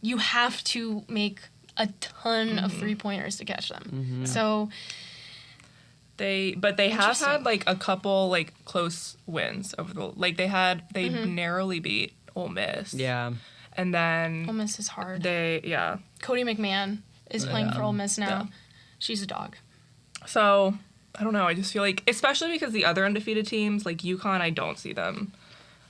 [SPEAKER 2] You have to make a ton of 3-pointers to catch them. So
[SPEAKER 3] They have
[SPEAKER 2] Interesting.
[SPEAKER 3] had like a couple like close wins over the they narrowly beat Ole Miss.
[SPEAKER 1] Yeah.
[SPEAKER 3] And then
[SPEAKER 2] Ole Miss is hard.
[SPEAKER 3] they
[SPEAKER 2] Cody McMahon is playing for Ole Miss now.
[SPEAKER 3] Yeah.
[SPEAKER 2] She's a dog.
[SPEAKER 3] So I don't know. I just feel like, especially because the other undefeated teams like UConn, I don't see them.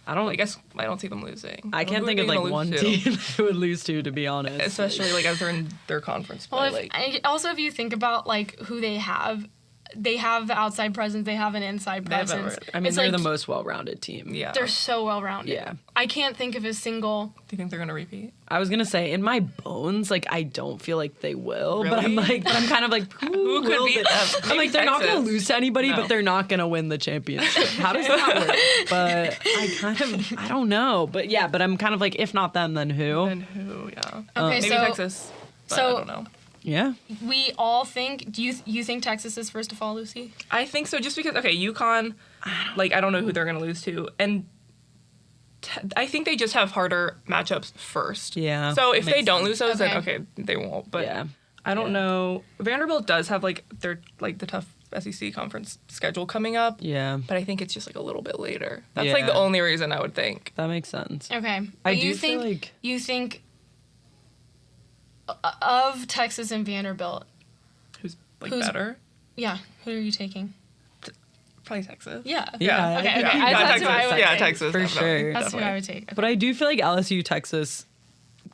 [SPEAKER 3] I don't see them losing.
[SPEAKER 1] I can't think of like one team they would lose to be honest.
[SPEAKER 3] especially like as they're in their conference play.
[SPEAKER 2] Well, if you think about like who they have the outside presence, they have an inside
[SPEAKER 3] They have
[SPEAKER 2] presence.
[SPEAKER 3] everything.
[SPEAKER 1] I mean,
[SPEAKER 2] It's
[SPEAKER 1] they're
[SPEAKER 2] like,
[SPEAKER 1] the most well-rounded team.
[SPEAKER 3] Yeah.
[SPEAKER 2] They're so well rounded.
[SPEAKER 1] Yeah.
[SPEAKER 2] I can't think of a single.
[SPEAKER 3] Do you think they're gonna repeat?
[SPEAKER 1] I was gonna say in my bones, like I don't feel like they will, but I'm
[SPEAKER 3] Really?
[SPEAKER 1] I'm kind of like who
[SPEAKER 3] could
[SPEAKER 1] will
[SPEAKER 3] beat
[SPEAKER 1] they-
[SPEAKER 3] them?
[SPEAKER 1] I'm
[SPEAKER 3] Maybe
[SPEAKER 1] like they're not gonna
[SPEAKER 3] Texas.
[SPEAKER 1] lose to anybody,
[SPEAKER 3] No.
[SPEAKER 1] but they're not gonna win the championship. How does that work? But I don't know. But yeah, but I'm kind of like if not them, then who?
[SPEAKER 3] And who? Yeah.
[SPEAKER 2] Okay,
[SPEAKER 3] Maybe
[SPEAKER 2] so
[SPEAKER 3] Texas. But
[SPEAKER 2] so-
[SPEAKER 3] I don't know.
[SPEAKER 1] Yeah.
[SPEAKER 2] we all think. Do you think Texas is first to fall, Lucy?
[SPEAKER 3] I think so, just because UConn, I don't know who they're gonna lose to, and I think they just have harder matchups first.
[SPEAKER 1] Yeah,
[SPEAKER 3] So if they
[SPEAKER 1] makes
[SPEAKER 3] don't
[SPEAKER 1] sense.
[SPEAKER 3] lose those,
[SPEAKER 2] Okay.
[SPEAKER 3] then okay, they won't. But
[SPEAKER 1] Yeah.
[SPEAKER 3] I don't know. Vanderbilt does have their the tough SEC conference schedule coming up.
[SPEAKER 1] Yeah.
[SPEAKER 3] But I think it's just a little bit later. That's the
[SPEAKER 1] Yeah.
[SPEAKER 3] only reason I would think.
[SPEAKER 1] That makes sense.
[SPEAKER 2] Okay.
[SPEAKER 1] I
[SPEAKER 2] But
[SPEAKER 1] do
[SPEAKER 2] you
[SPEAKER 1] feel
[SPEAKER 2] think
[SPEAKER 1] like-
[SPEAKER 2] you think of Texas and Vanderbilt.
[SPEAKER 3] Who's
[SPEAKER 2] Who's-
[SPEAKER 3] better?
[SPEAKER 2] Yeah. Who are you taking?
[SPEAKER 3] Probably Texas.
[SPEAKER 2] Yeah.
[SPEAKER 1] Yeah.
[SPEAKER 2] Okay.
[SPEAKER 3] Yeah,
[SPEAKER 2] Okay.
[SPEAKER 3] yeah,
[SPEAKER 2] That's
[SPEAKER 3] Texas.
[SPEAKER 2] who I would
[SPEAKER 3] Yeah,
[SPEAKER 2] take.
[SPEAKER 3] Texas.
[SPEAKER 1] For
[SPEAKER 3] definitely,
[SPEAKER 1] sure.
[SPEAKER 2] That's who
[SPEAKER 3] definitely.
[SPEAKER 2] I would take.
[SPEAKER 1] But I do feel like LSU Texas,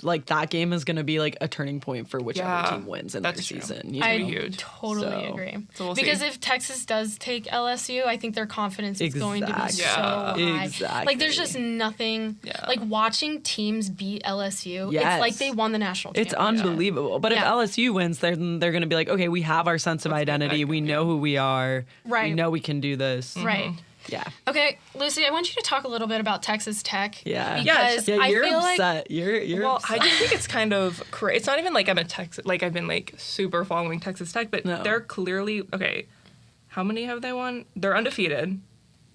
[SPEAKER 1] like that game is gonna be like a turning point for whichever
[SPEAKER 3] Yeah,
[SPEAKER 1] team wins in their
[SPEAKER 3] that's true.
[SPEAKER 1] season. You
[SPEAKER 2] I
[SPEAKER 1] know?
[SPEAKER 3] huge.
[SPEAKER 2] totally
[SPEAKER 1] So-
[SPEAKER 2] agree.
[SPEAKER 3] So we'll
[SPEAKER 2] because
[SPEAKER 3] see.
[SPEAKER 2] if Texas does take LSU, I think their confidence is going to be
[SPEAKER 1] Exactly.
[SPEAKER 2] so high.
[SPEAKER 1] Exactly.
[SPEAKER 2] Like there's just nothing.
[SPEAKER 3] Yeah.
[SPEAKER 2] Like watching teams beat LSU,
[SPEAKER 1] Yes.
[SPEAKER 2] it's like they won the national
[SPEAKER 1] It's
[SPEAKER 2] championship.
[SPEAKER 1] unbelievable. But if
[SPEAKER 2] Yeah.
[SPEAKER 1] LSU wins, then they're going to be like, okay, we have our sense of identity. We know who we are. We
[SPEAKER 2] Right.
[SPEAKER 1] know we can do this.
[SPEAKER 2] Right.
[SPEAKER 1] Yeah.
[SPEAKER 2] Okay, Lucy, I want you to talk a little bit about Texas Tech.
[SPEAKER 1] Yeah.
[SPEAKER 2] Because
[SPEAKER 1] Yeah,
[SPEAKER 2] I
[SPEAKER 1] you're
[SPEAKER 2] feel like
[SPEAKER 1] upset. You're
[SPEAKER 3] Well,
[SPEAKER 1] upset.
[SPEAKER 3] I just think it's kind of crazy. It's not even like I'm a Texas, like I've been like super following Texas Tech, but
[SPEAKER 1] No.
[SPEAKER 3] they're clearly, okay, how many have they won? They're undefeated.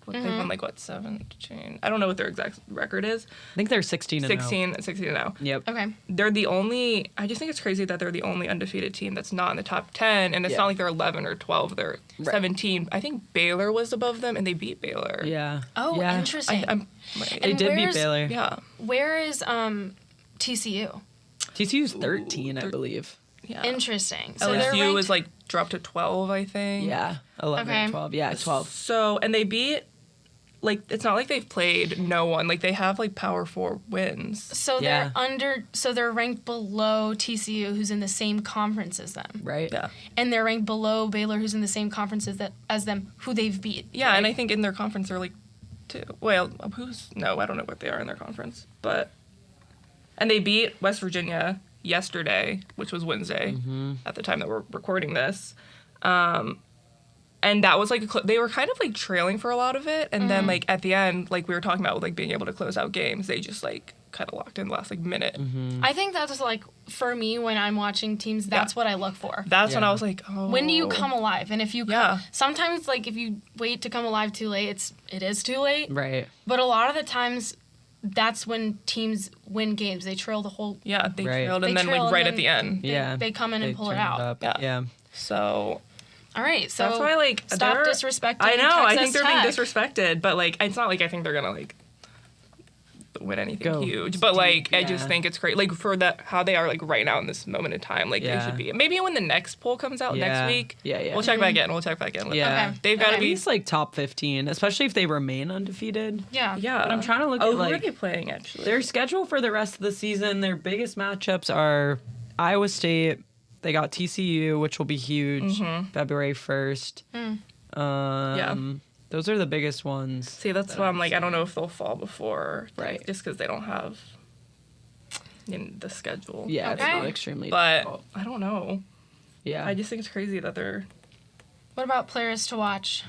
[SPEAKER 3] They've won like what 17. I don't know what their exact record is.
[SPEAKER 1] I think they're 16 and
[SPEAKER 3] 16 now.
[SPEAKER 1] Yep.
[SPEAKER 2] Okay.
[SPEAKER 3] They're the only. I just think it's crazy that they're the only undefeated team that's not in the top 10, and it's
[SPEAKER 1] Yeah.
[SPEAKER 3] not like they're 11 or 12. They're 17. I think Baylor was above them, and they beat Baylor.
[SPEAKER 1] Yeah.
[SPEAKER 2] Oh,
[SPEAKER 1] yeah.
[SPEAKER 2] interesting.
[SPEAKER 3] I'm.
[SPEAKER 1] They
[SPEAKER 2] And
[SPEAKER 1] did beat
[SPEAKER 2] where's-
[SPEAKER 1] Baylor.
[SPEAKER 3] Yeah.
[SPEAKER 2] Where is TCU?
[SPEAKER 1] TCU's 13, I believe.
[SPEAKER 3] Yeah.
[SPEAKER 2] Interesting. So they're
[SPEAKER 3] LSU
[SPEAKER 2] ranked,
[SPEAKER 3] was like dropped to 12, I think.
[SPEAKER 1] Yeah. 11
[SPEAKER 2] Okay.
[SPEAKER 1] or 12. Yeah, 12.
[SPEAKER 3] So, and they beat, like, it's not like they've played no one. Like, they have, like, Power 4 wins.
[SPEAKER 2] so
[SPEAKER 1] Yeah.
[SPEAKER 2] they're ranked below TCU, who's in the same conference as them,
[SPEAKER 1] Right?
[SPEAKER 3] Yeah.
[SPEAKER 2] and they're ranked below Baylor, who's in the same conference as them, who they've beat.
[SPEAKER 3] Yeah, and
[SPEAKER 2] right?
[SPEAKER 3] I think in their conference they're, like, well, no, I don't know what they are in their conference. But, and they beat West Virginia yesterday, which was Wednesday at the time that we're recording this. And that was like they were kind of like trailing for a lot of it, and then like at the end, like we were talking about with like being able to close out games, they just like kind of locked in the last like minute.
[SPEAKER 2] I think that's like for me when I'm watching teams, that's what I look for.
[SPEAKER 3] That's when
[SPEAKER 1] Yeah.
[SPEAKER 3] I was like, oh.
[SPEAKER 2] When do you come alive? And if you
[SPEAKER 3] Yeah.
[SPEAKER 2] sometimes like if you wait to come alive too late, it is too late.
[SPEAKER 1] Right.
[SPEAKER 2] But a lot of the times, that's when teams win games. They trail the whole.
[SPEAKER 3] Yeah, they
[SPEAKER 1] Right.
[SPEAKER 3] trailed,
[SPEAKER 2] They
[SPEAKER 3] and then
[SPEAKER 2] trail
[SPEAKER 3] like
[SPEAKER 2] and
[SPEAKER 3] right
[SPEAKER 2] then
[SPEAKER 3] at the end.
[SPEAKER 1] Yeah.
[SPEAKER 2] They come in and
[SPEAKER 1] They
[SPEAKER 2] pull it
[SPEAKER 1] turned
[SPEAKER 2] out.
[SPEAKER 1] up.
[SPEAKER 3] Yeah.
[SPEAKER 1] Yeah.
[SPEAKER 3] So
[SPEAKER 2] All right, so
[SPEAKER 3] that's why like
[SPEAKER 2] stop
[SPEAKER 3] they're-
[SPEAKER 2] disrespecting.
[SPEAKER 3] I know. I
[SPEAKER 2] Texas
[SPEAKER 3] think they're
[SPEAKER 2] Tech.
[SPEAKER 3] being disrespected, but like it's not like I think they're gonna like win anything
[SPEAKER 1] Go
[SPEAKER 3] huge. But like I
[SPEAKER 1] yeah.
[SPEAKER 3] just think it's great. Like for that how they are like right now in this moment in time, like
[SPEAKER 1] Yeah.
[SPEAKER 3] they should be. Maybe when the next poll comes out
[SPEAKER 1] Yeah.
[SPEAKER 3] next week,
[SPEAKER 1] Yeah, yeah.
[SPEAKER 3] we'll check back in. We'll check back in.
[SPEAKER 1] Yeah.
[SPEAKER 2] Okay.
[SPEAKER 3] They've got to
[SPEAKER 2] Okay.
[SPEAKER 1] At
[SPEAKER 3] be.
[SPEAKER 1] least like top 15, especially if they remain undefeated.
[SPEAKER 2] Yeah.
[SPEAKER 3] Yeah.
[SPEAKER 1] But I'm trying to look
[SPEAKER 3] Oh,
[SPEAKER 1] at
[SPEAKER 3] who are
[SPEAKER 1] like
[SPEAKER 3] they playing actually?
[SPEAKER 1] their schedule for the rest of the season. Their biggest matchups are Iowa State. They got TCU, which will be huge, February 1st. Those are the biggest ones.
[SPEAKER 3] See, that's why I'm like I don't know if they'll fall before,
[SPEAKER 1] Right.
[SPEAKER 3] Just because they don't have in the schedule.
[SPEAKER 1] Yeah, it's
[SPEAKER 2] Okay.
[SPEAKER 1] not extremely
[SPEAKER 3] But
[SPEAKER 1] difficult.
[SPEAKER 3] I don't know.
[SPEAKER 1] Yeah.
[SPEAKER 3] I just think it's crazy that they're.
[SPEAKER 2] What about players to watch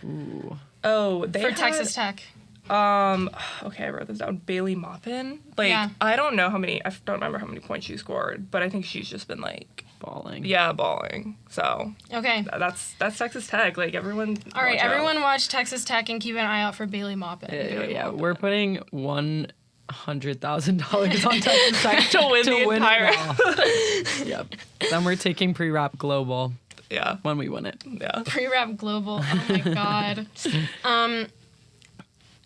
[SPEAKER 1] Ooh.
[SPEAKER 3] Oh, they
[SPEAKER 2] for
[SPEAKER 3] had,
[SPEAKER 2] Texas Tech?
[SPEAKER 3] Okay, I wrote this down. Bailey Maupin. Like,
[SPEAKER 2] Yeah.
[SPEAKER 3] I don't know how many. I don't remember how many points she scored, but I think she's just been like,
[SPEAKER 1] Balling.
[SPEAKER 3] yeah, balling. So
[SPEAKER 2] Okay.
[SPEAKER 3] that's Texas Tech. Like everyone.
[SPEAKER 2] All right,
[SPEAKER 3] watch out.
[SPEAKER 2] everyone watch Texas Tech and keep an eye out for Bailey Maupin.
[SPEAKER 1] Yeah. We're putting $100,000 on Texas Tech
[SPEAKER 3] To win the
[SPEAKER 1] it
[SPEAKER 3] entire-
[SPEAKER 1] all. Yep. Then we're taking PreWrap Global
[SPEAKER 3] Yeah.
[SPEAKER 1] when we win it.
[SPEAKER 3] Yeah.
[SPEAKER 2] PreWrap Global. Oh my God.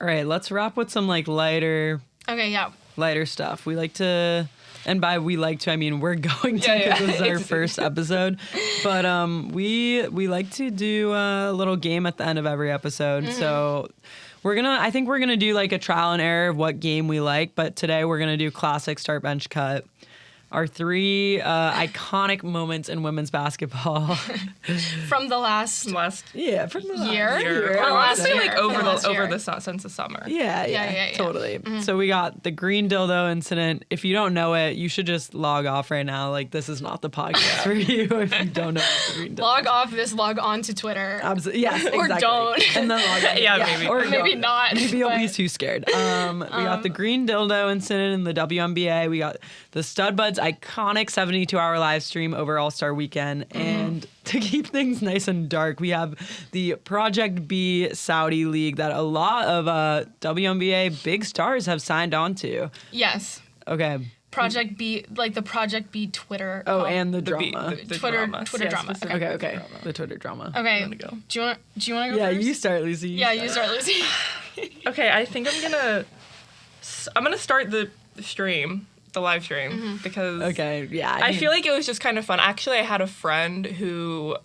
[SPEAKER 1] All right, let's wrap with some like lighter stuff. We like to, and by we like to, I mean we're going to,
[SPEAKER 3] Yeah,
[SPEAKER 1] because this is our
[SPEAKER 3] It's-
[SPEAKER 1] first episode. But we like to do a little game at the end of every episode. So I think we're gonna do like a trial and error of what game we like. But today we're gonna do classic start bench cut. Our 3 iconic moments in women's basketball.
[SPEAKER 2] From the last.
[SPEAKER 1] Yeah, from the
[SPEAKER 2] Year?
[SPEAKER 3] Or
[SPEAKER 2] From last
[SPEAKER 3] honestly,
[SPEAKER 2] year.
[SPEAKER 3] like
[SPEAKER 2] From
[SPEAKER 3] over
[SPEAKER 2] last year.
[SPEAKER 3] since the summer.
[SPEAKER 1] Yeah,
[SPEAKER 2] Yeah.
[SPEAKER 1] totally. So we got the green dildo incident. If you don't know it, you should just log off right now. Like this is not the podcast for you if you don't know what the green dildo.
[SPEAKER 2] Log off this, log on to Twitter.
[SPEAKER 1] Absolutely. Yes,
[SPEAKER 2] Or
[SPEAKER 1] exactly.
[SPEAKER 2] don't.
[SPEAKER 1] And then log on.
[SPEAKER 3] Yeah, maybe.
[SPEAKER 1] Or
[SPEAKER 2] Maybe
[SPEAKER 1] don't.
[SPEAKER 2] not,
[SPEAKER 1] Maybe you'll be
[SPEAKER 2] but-
[SPEAKER 1] too scared. We got the green dildo incident in the WNBA. We got the Stud Buds iconic 72-hour live stream over All-Star Weekend. And to keep things nice and dark, we have the Project B Saudi League that a lot of WNBA big stars have signed on to.
[SPEAKER 2] Yes.
[SPEAKER 1] Okay.
[SPEAKER 2] Project B, like the Project B Twitter.
[SPEAKER 1] Oh, and the
[SPEAKER 3] The
[SPEAKER 1] drama.
[SPEAKER 3] the
[SPEAKER 2] Twitter
[SPEAKER 3] drama.
[SPEAKER 2] drama.
[SPEAKER 3] specifically
[SPEAKER 1] Okay.
[SPEAKER 3] the drama.
[SPEAKER 1] The Twitter drama.
[SPEAKER 2] Okay.
[SPEAKER 3] I'm gonna go.
[SPEAKER 2] Do you want to go
[SPEAKER 1] Yeah,
[SPEAKER 2] first?
[SPEAKER 1] you start, Lucy.
[SPEAKER 2] Yeah, you start, Lucy.
[SPEAKER 3] Okay, I think I'm gonna start the stream, the live stream, because
[SPEAKER 1] Okay, yeah.
[SPEAKER 3] I feel like it was just kind of fun. Actually, I had a friend who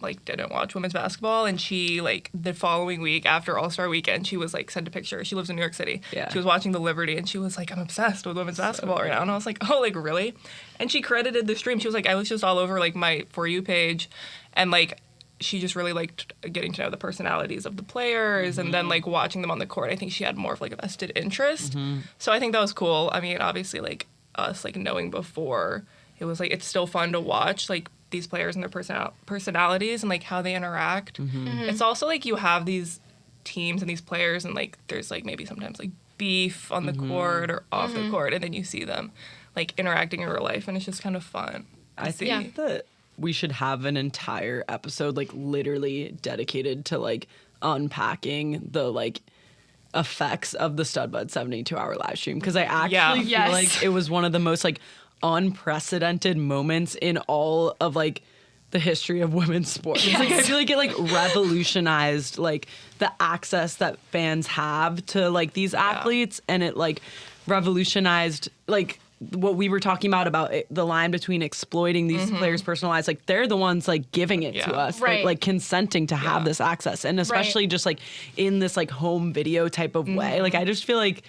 [SPEAKER 3] like didn't watch women's basketball, and she like the following week after All-Star Weekend, she was like sent a picture. She lives in New York City.
[SPEAKER 1] Yeah.
[SPEAKER 3] She was watching the Liberty, and she was like, "I'm obsessed with women's basketball right now." And I was like, "Oh, like really?" And she credited the stream. She was like, "I was just all over like my For You page, and like." She just really liked getting to know the personalities of the players and then like watching them on the court. I think she had more of like a vested interest. So I think that was cool. I mean, obviously like us like knowing before, it was like it's still fun to watch like these players and their personalities and like how they interact. It's also like you have these teams and these players and like there's like maybe sometimes like beef on the court or off the court, and then you see them like interacting in real life, and it's just kind of fun.
[SPEAKER 1] I
[SPEAKER 3] see.
[SPEAKER 1] think that we should have an entire episode like literally dedicated to like unpacking the like effects of the Studbud 72-hour live stream, because I actually feel
[SPEAKER 2] Yes.
[SPEAKER 1] like it was one of the most like unprecedented moments in all of like the history of women's sports. Like, I feel like it like revolutionized like the access that fans have to like these athletes, and it like revolutionized like what we were talking about it, the line between exploiting these players' personal lives. Like, they're the ones like giving it to us,
[SPEAKER 2] Right.
[SPEAKER 1] like consenting to have this access, and especially just like in this like home video type of way. Like, I just feel like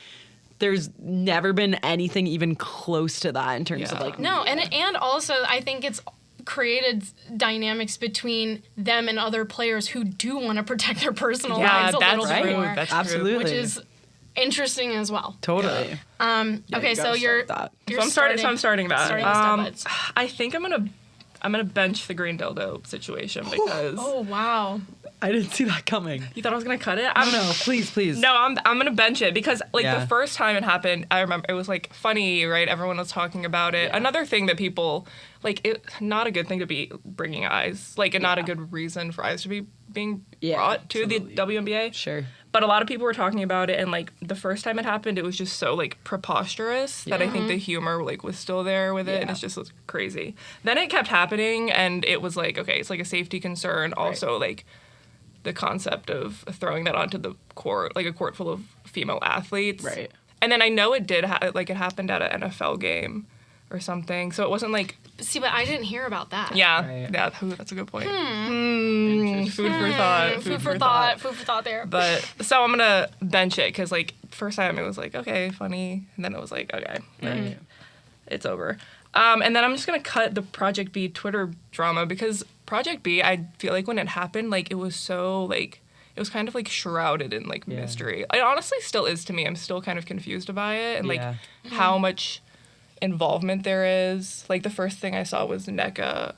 [SPEAKER 1] there's never been anything even close to that in terms of like
[SPEAKER 2] No, and also I think it's created dynamics between them and other players who do want to protect their personal lives a little bit more,
[SPEAKER 3] That's
[SPEAKER 1] absolutely,
[SPEAKER 2] which is interesting as well.
[SPEAKER 1] totally.
[SPEAKER 2] Okay,
[SPEAKER 1] you
[SPEAKER 2] so
[SPEAKER 1] gotta
[SPEAKER 2] you're,
[SPEAKER 1] start that.
[SPEAKER 2] you're
[SPEAKER 3] I'm starting that.
[SPEAKER 2] Starting the Studbuds.
[SPEAKER 3] I think I'm gonna bench the green dildo situation because
[SPEAKER 2] Oh wow.
[SPEAKER 1] I didn't see that coming.
[SPEAKER 3] you thought I was gonna cut it.
[SPEAKER 1] I don't know. Please.
[SPEAKER 3] No, I'm gonna bench it because like
[SPEAKER 1] Yeah.
[SPEAKER 3] the first time it happened, I remember it was like funny, right? Everyone was talking about it.
[SPEAKER 1] Yeah.
[SPEAKER 3] Another thing that people like, it not a good thing to be bringing eyes, like, and not a good reason for eyes to be being brought to
[SPEAKER 1] absolutely.
[SPEAKER 3] the WNBA.
[SPEAKER 1] Sure.
[SPEAKER 3] But a lot of people were talking about it, and like the first time it happened, it was just so like preposterous that I think the humor like was still there with it, and it's just crazy. Then it kept happening, and it was like, okay, it's like a safety concern. Also, like the concept of throwing that onto the court, like a court full of female athletes,
[SPEAKER 1] Right.
[SPEAKER 3] And then I know it did like it happened at an NFL game or something, so it wasn't like
[SPEAKER 2] See, but I didn't hear about that.
[SPEAKER 1] Right.
[SPEAKER 3] that's a good point. Food for thought.
[SPEAKER 2] Food for thought. Food for thought there.
[SPEAKER 3] But so I'm gonna bench it because like first time it was like okay funny, and then it was like okay right. It's over. And then I'm just gonna cut the Project B Twitter drama because Project B, I feel like when it happened, like it was so like it was kind of like shrouded in like mystery. It honestly still is to me. I'm still kind of confused by it and like how much involvement there is. Like the first thing I saw was NECA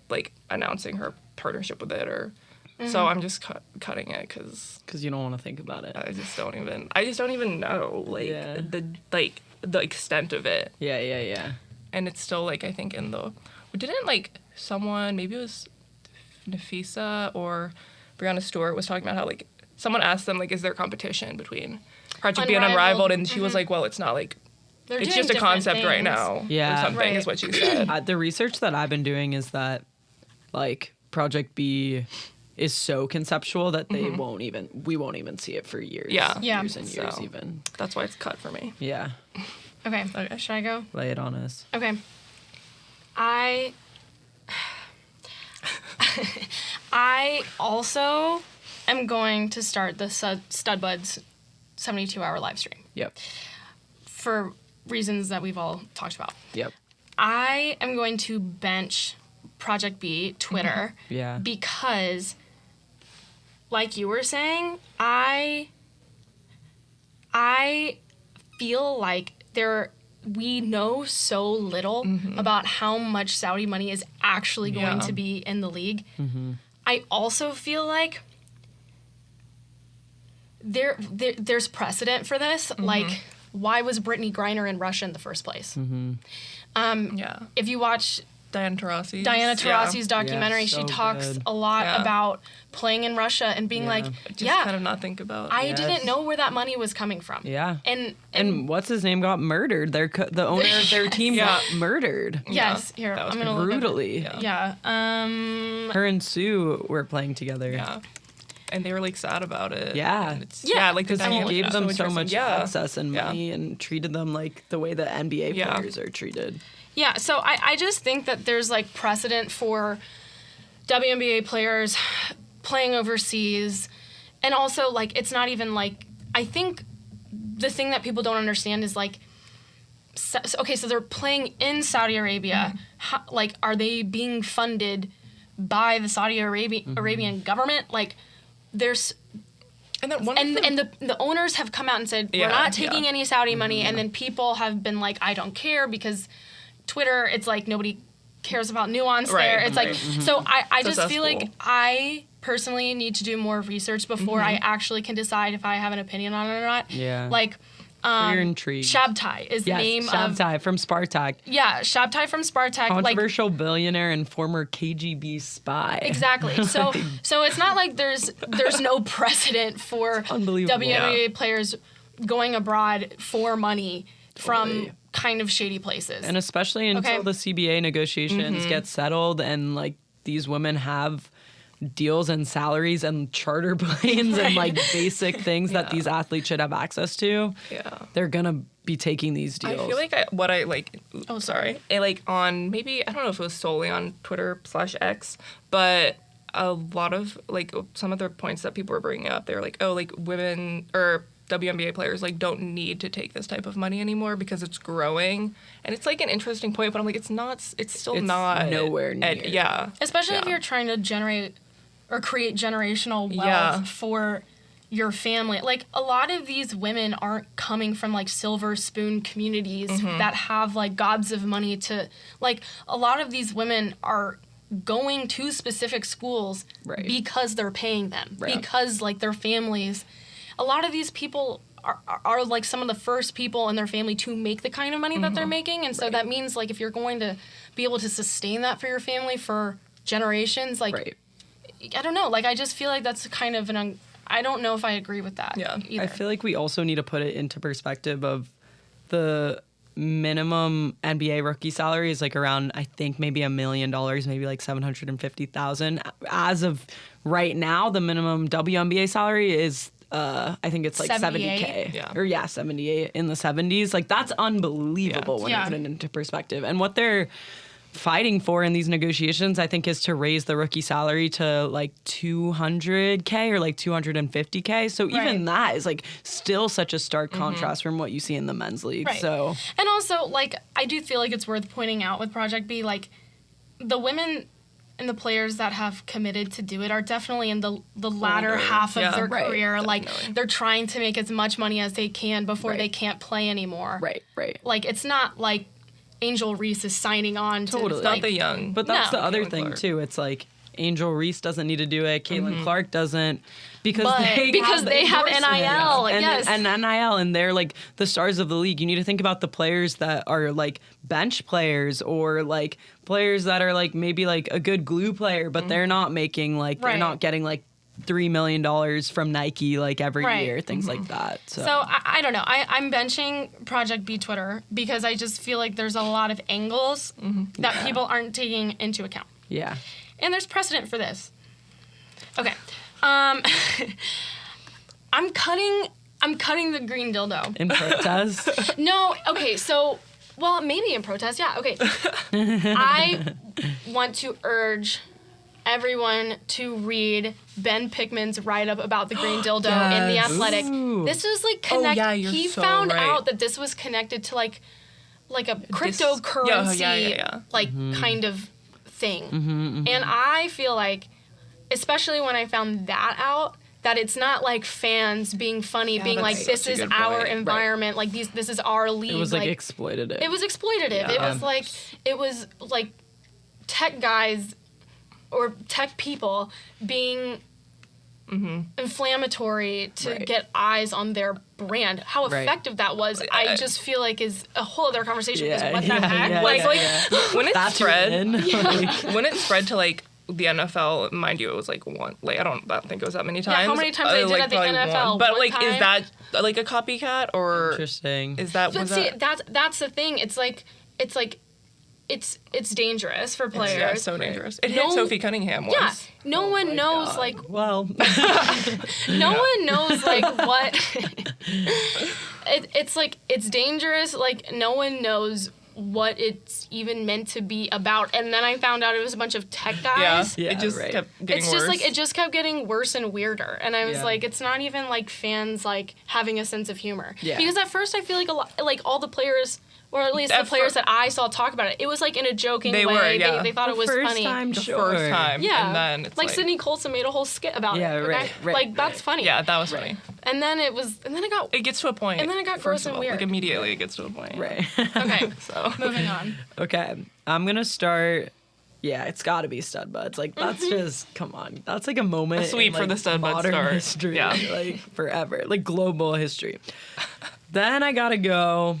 [SPEAKER 3] like announcing her partnership with it, or so I'm just cutting it because
[SPEAKER 1] You don't want to think about it.
[SPEAKER 3] I just don't even know like the extent of it,
[SPEAKER 1] Yeah.
[SPEAKER 3] and it's still like I think in the didn't like someone, maybe it was Nafisa or Brianna Stewart, was talking about how like someone asked them like is there competition between Project B and Unrivaled, and she was like, well, it's not like
[SPEAKER 2] They're
[SPEAKER 3] it's
[SPEAKER 2] doing
[SPEAKER 3] just a
[SPEAKER 2] different
[SPEAKER 3] concept right
[SPEAKER 2] things.
[SPEAKER 3] now,
[SPEAKER 1] Yeah.
[SPEAKER 3] or something is what she said.
[SPEAKER 1] The research that I've been doing is that like Project B is so conceptual that we won't even see it for years.
[SPEAKER 3] Yeah.
[SPEAKER 1] Years and
[SPEAKER 3] So-
[SPEAKER 1] years even.
[SPEAKER 3] That's why it's cut for me.
[SPEAKER 1] Yeah.
[SPEAKER 2] Okay. Should I go?
[SPEAKER 1] Lay it on us.
[SPEAKER 2] Okay. I also am going to start the Studbuds 72-hour live stream
[SPEAKER 1] Yep.
[SPEAKER 2] for reasons that we've all talked about.
[SPEAKER 1] Yep.
[SPEAKER 2] I am going to bench Project B Twitter
[SPEAKER 1] Yeah.
[SPEAKER 2] because, like you were saying, I feel like we know so little about how much Saudi money is actually going to be in the league. I also feel like there's precedent for this. Like, why was Brittany Griner in Russia in the first place? If you watch
[SPEAKER 3] Diana Taurasi's
[SPEAKER 2] documentary,
[SPEAKER 1] Yeah, so
[SPEAKER 2] she talks
[SPEAKER 1] good.
[SPEAKER 2] a lot
[SPEAKER 3] Yeah.
[SPEAKER 2] about playing in Russia and being like,
[SPEAKER 3] just kind of not think about.
[SPEAKER 2] I
[SPEAKER 1] Yes.
[SPEAKER 2] didn't know where that money was coming from.
[SPEAKER 1] Yeah.
[SPEAKER 2] And
[SPEAKER 1] what's his name got murdered. The owner of their team got murdered.
[SPEAKER 2] yes,
[SPEAKER 3] Yeah,
[SPEAKER 2] here,
[SPEAKER 3] that was
[SPEAKER 2] I'm gonna look up-
[SPEAKER 1] Brutally.
[SPEAKER 2] Yeah.
[SPEAKER 1] Her and Sue were playing together.
[SPEAKER 3] Yeah. And they were like sad about it.
[SPEAKER 1] Yeah.
[SPEAKER 3] And it's,
[SPEAKER 2] Yeah,
[SPEAKER 3] like the
[SPEAKER 1] Because he
[SPEAKER 3] dynamic
[SPEAKER 1] gave
[SPEAKER 3] was
[SPEAKER 1] them so
[SPEAKER 3] interesting.
[SPEAKER 1] much access and money and treated them like the way the NBA
[SPEAKER 3] Yeah.
[SPEAKER 1] players are treated.
[SPEAKER 2] Yeah, so I just think that there's like precedent for WNBA players playing overseas, and also like it's not even like, I think the thing that people don't understand is like, so they're playing in Saudi Arabia. How, like, are they being funded by the Saudi Arabian government? Like, there's
[SPEAKER 3] And then
[SPEAKER 2] the owners have come out and said we're not taking any Saudi money, and then people have been like, I don't care, because Twitter, it's like nobody cares about nuance
[SPEAKER 3] Right,
[SPEAKER 2] there. It's like, so I
[SPEAKER 3] So
[SPEAKER 2] just feel
[SPEAKER 3] that's
[SPEAKER 2] like
[SPEAKER 3] cool.
[SPEAKER 2] I personally need to do more research before I actually can decide if I have an opinion on it or not.
[SPEAKER 1] Yeah.
[SPEAKER 2] Like,
[SPEAKER 1] So you're intrigued.
[SPEAKER 2] Shabtai is the
[SPEAKER 1] Yes,
[SPEAKER 2] name of
[SPEAKER 1] Shabtai from Spartak.
[SPEAKER 2] yeah, Shabtai from Spartak.
[SPEAKER 1] Controversial billionaire and former KGB spy.
[SPEAKER 2] Exactly. So it's not like there's no precedent for
[SPEAKER 1] unbelievable.
[SPEAKER 2] WNBA players going abroad for money from kind of shady places.
[SPEAKER 1] And especially until the CBA negotiations get settled and like these women have deals and salaries and charter planes and like basic things that these athletes should have access to.
[SPEAKER 3] Yeah.
[SPEAKER 1] They're gonna be taking these deals.
[SPEAKER 3] I feel like on maybe, I don't know if it was solely on Twitter/X, but a lot of like some of the points that people were bringing up, they were like, oh, like women or WNBA players like don't need to take this type of money anymore because it's growing. And it's like an interesting point, but I'm like, it's still not
[SPEAKER 1] nowhere near.
[SPEAKER 2] Especially if you're trying to generate or create generational wealth for your family. Like, a lot of these women aren't coming from, like, silver spoon communities that have, like, gobs of money to... Like, a lot of these women are going to specific schools because they're paying them. Because, like, their families... A lot of these people are, like, some of the first people in their family to make the kind of money that they're making. And so that means, like, if you're going to be able to sustain that for your family for generations, like... I don't know. Like, I just feel like that's kind of I don't know if I agree with that.
[SPEAKER 3] Yeah.
[SPEAKER 2] Either.
[SPEAKER 1] I feel like we also need to put it into perspective of the minimum NBA rookie salary is like around, I think, maybe $1 million, maybe like $750,000. As of right now, the minimum WNBA salary is, I think it's like 70K.
[SPEAKER 3] Yeah.
[SPEAKER 1] Or 78 in the 70s. Like, that's unbelievable when you put it into perspective. And what they're fighting for in these negotiations, I think, is to raise the rookie salary to like 200K or like 250K. So even that is like still such a stark contrast from what you see in the men's league.
[SPEAKER 2] Right.
[SPEAKER 1] So,
[SPEAKER 2] and also, like, I do feel like it's worth pointing out with Project B, like, the women and the players that have committed to do it are definitely in the latter half of their career. Like, they're trying to make as much money as they can before they can't play anymore.
[SPEAKER 1] Right.
[SPEAKER 2] Like, it's not like Angel Reese is signing on to...
[SPEAKER 3] It's not the young.
[SPEAKER 1] But that's the other
[SPEAKER 3] Caitlin
[SPEAKER 1] thing,
[SPEAKER 3] Clark.
[SPEAKER 1] too. It's like Angel Reese doesn't need to do it. Caitlin Clark doesn't. Because
[SPEAKER 2] they have NIL.
[SPEAKER 1] And NIL, and they're like the stars of the league. You need to think about the players that are like bench players or like players that are like maybe like a good glue player, but they're not making like, they're not getting like $3 million from Nike like every year, things like that. So
[SPEAKER 2] I don't know. I'm benching Project B Twitter because I just feel like there's a lot of angles that people aren't taking into account.
[SPEAKER 1] Yeah.
[SPEAKER 2] And there's precedent for this. Okay. I'm cutting the green dildo.
[SPEAKER 1] In protest?
[SPEAKER 2] No, okay, so, well, maybe in protest, yeah, okay. I want to urge everyone to read Ben Pickman's write-up about the green dildo in The Athletic.
[SPEAKER 1] Ooh.
[SPEAKER 2] This was, like, he
[SPEAKER 3] so
[SPEAKER 2] found
[SPEAKER 3] right.
[SPEAKER 2] out that this was connected to, like a cryptocurrency, like, kind of thing. And I feel like, especially when I found that out, that it's not like fans being funny, being like, this is our environment, like this is our league.
[SPEAKER 1] It was like exploitative.
[SPEAKER 2] It was exploitative.
[SPEAKER 1] Yeah.
[SPEAKER 2] It was like tech guys or tech people being inflammatory to get eyes on their brand. How effective that was, I just feel like is a whole other conversation. Because what the heck?
[SPEAKER 3] When it spread,
[SPEAKER 1] like,
[SPEAKER 3] when it spread to like the NFL, mind you, it was like one. Like I don't think it was that many times.
[SPEAKER 2] Yeah, how many times they did
[SPEAKER 3] like,
[SPEAKER 2] at the NFL?
[SPEAKER 3] One. But
[SPEAKER 2] one
[SPEAKER 3] like,
[SPEAKER 2] time?
[SPEAKER 3] is that like a copycat or
[SPEAKER 1] interesting?
[SPEAKER 3] Is that?
[SPEAKER 2] But see, that's the thing. It's dangerous for players.
[SPEAKER 3] Yeah, so dangerous. It hit Sophie Cunningham once.
[SPEAKER 2] Yeah, no one knows
[SPEAKER 1] God.
[SPEAKER 2] like.
[SPEAKER 1] Well,
[SPEAKER 2] no one knows like what. It's dangerous. Like no one knows what it's even meant to be about. And then I found out it was a bunch of tech guys.
[SPEAKER 3] Yeah, it just kept getting worse.
[SPEAKER 2] It's just like it just kept getting worse and weirder. And I was like, it's not even like fans like having a sense of humor. Yeah. Because at first I feel like a lot, like all the players, or at least the players that I saw talk about it was like in a joking way. They thought it was funny.
[SPEAKER 1] The
[SPEAKER 3] first time.
[SPEAKER 2] Yeah.
[SPEAKER 3] And then it's
[SPEAKER 2] like Sydney Colson made a whole skit about it.
[SPEAKER 1] Right.
[SPEAKER 2] Like that's funny.
[SPEAKER 3] Yeah, that was funny.
[SPEAKER 2] And then it
[SPEAKER 3] gets to a point.
[SPEAKER 2] And then it got gross and weird.
[SPEAKER 3] Like immediately it gets to a point.
[SPEAKER 1] Right.
[SPEAKER 2] Okay.
[SPEAKER 3] So
[SPEAKER 2] moving on.
[SPEAKER 1] Okay. I'm gonna start. Yeah, it's got to be stud buds. Like that's just come on. That's like a moment.
[SPEAKER 3] A sweep
[SPEAKER 1] in, like,
[SPEAKER 3] for the stud bud
[SPEAKER 1] modern
[SPEAKER 3] star.
[SPEAKER 1] history.
[SPEAKER 3] Yeah.
[SPEAKER 1] Like forever. Like global history. Then I gotta go.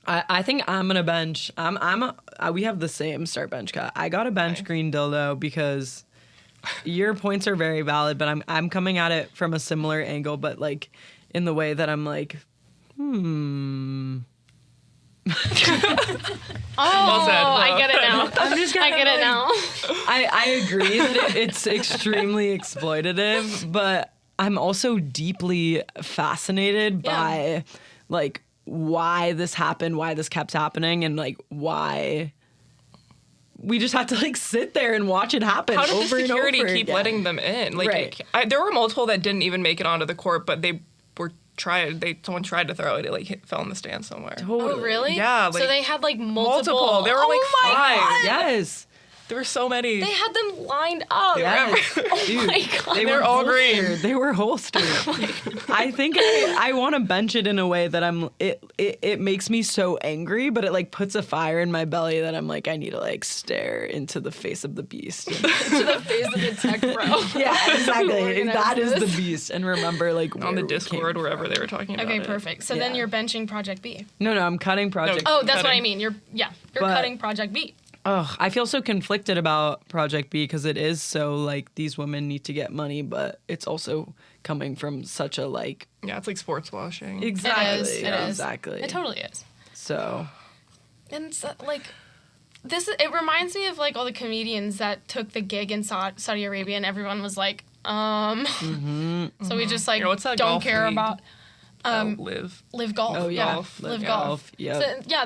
[SPEAKER 1] I think I'm gonna bench. We have the same start bench cut. I gotta bench Green Dildo because your points are very valid, but I'm coming at it from a similar angle, but like in the way that I'm like,
[SPEAKER 2] Oh,
[SPEAKER 3] Well said,
[SPEAKER 2] I
[SPEAKER 3] Flo.
[SPEAKER 2] get it now. I get it now.
[SPEAKER 1] I agree that it's extremely exploitative, but I'm also deeply fascinated by like why this happened, why this kept happening, and like why we just had to like sit there and watch it happen.
[SPEAKER 3] How did the
[SPEAKER 1] over and
[SPEAKER 3] security
[SPEAKER 1] over
[SPEAKER 3] keep
[SPEAKER 1] again.
[SPEAKER 3] letting them in? Like,
[SPEAKER 1] Right.
[SPEAKER 3] there were multiple that didn't even make it onto the court, but they were someone tried to throw it. It like fell in the stand somewhere.
[SPEAKER 2] Oh, really?
[SPEAKER 3] Yeah,
[SPEAKER 2] so
[SPEAKER 3] like,
[SPEAKER 2] they had like multiple.
[SPEAKER 3] There were like
[SPEAKER 2] oh my
[SPEAKER 3] 5.
[SPEAKER 2] God.
[SPEAKER 1] Yes.
[SPEAKER 3] There were so many.
[SPEAKER 2] They had them lined up.
[SPEAKER 1] Yes. Dude,
[SPEAKER 2] my God.
[SPEAKER 1] They were
[SPEAKER 3] all
[SPEAKER 1] holstered.
[SPEAKER 3] green.
[SPEAKER 1] They were holstered. I think I want to bench it in a way that it makes me so angry, but it like puts a fire in my belly that I'm like, I need to like stare into the face of the beast.
[SPEAKER 2] To the face of the tech bro.
[SPEAKER 1] Yeah, exactly.
[SPEAKER 2] Organize
[SPEAKER 1] That is
[SPEAKER 2] this.
[SPEAKER 1] the beast. And remember like
[SPEAKER 3] on the
[SPEAKER 1] where we
[SPEAKER 3] Discord,
[SPEAKER 1] came
[SPEAKER 3] wherever
[SPEAKER 1] from.
[SPEAKER 3] they were talking about
[SPEAKER 2] Okay,
[SPEAKER 3] it.
[SPEAKER 2] perfect. So then
[SPEAKER 1] Yeah.
[SPEAKER 2] you're benching Project B.
[SPEAKER 1] No, I'm cutting Project.
[SPEAKER 3] No.
[SPEAKER 2] Oh, that's what I
[SPEAKER 3] Cutting.
[SPEAKER 2] mean. You're
[SPEAKER 1] But-
[SPEAKER 2] cutting Project B.
[SPEAKER 1] Ugh, I feel so conflicted about Project B because it is so like these women need to get money, but it's also coming from such a like
[SPEAKER 3] Yeah, it's like sports washing.
[SPEAKER 1] exactly,
[SPEAKER 2] It is.
[SPEAKER 1] exactly.
[SPEAKER 2] It totally is.
[SPEAKER 1] So
[SPEAKER 2] And so, like this, it reminds me of like all the comedians that took the gig in Saudi Arabia, and everyone was like, So we just like
[SPEAKER 3] Yeah, what's that
[SPEAKER 2] don't
[SPEAKER 3] golf
[SPEAKER 2] care
[SPEAKER 3] league?
[SPEAKER 2] about
[SPEAKER 3] Live.
[SPEAKER 2] live golf.
[SPEAKER 1] Oh, yeah.
[SPEAKER 3] Golf.
[SPEAKER 2] Live
[SPEAKER 1] Live
[SPEAKER 2] golf.
[SPEAKER 1] golf, yep.
[SPEAKER 2] So, yeah,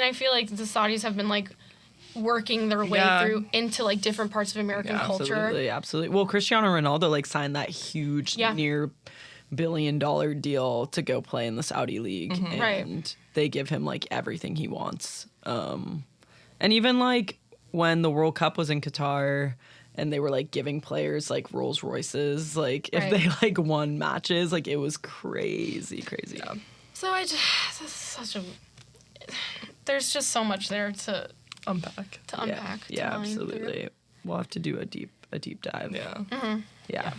[SPEAKER 2] I feel like the Saudis have been like working their way
[SPEAKER 3] Yeah.
[SPEAKER 2] through into like different parts of American
[SPEAKER 3] Yeah,
[SPEAKER 2] culture.
[SPEAKER 1] absolutely. Well, Cristiano Ronaldo like signed that huge
[SPEAKER 2] Yeah.
[SPEAKER 1] near $1 billion deal to go play in the Saudi league, and
[SPEAKER 2] Right.
[SPEAKER 1] they give him like everything he wants. And even like when the World Cup was in Qatar. And they were like giving players like Rolls Royces, like if
[SPEAKER 2] Right.
[SPEAKER 1] they like won matches, like it was crazy.
[SPEAKER 3] Yeah.
[SPEAKER 2] So this is such a. There's just so much there to
[SPEAKER 3] Unpack.
[SPEAKER 2] unpack.
[SPEAKER 1] Yeah,
[SPEAKER 2] to line through.
[SPEAKER 1] absolutely. We'll have to do a deep dive.
[SPEAKER 3] Yeah.
[SPEAKER 1] Yeah.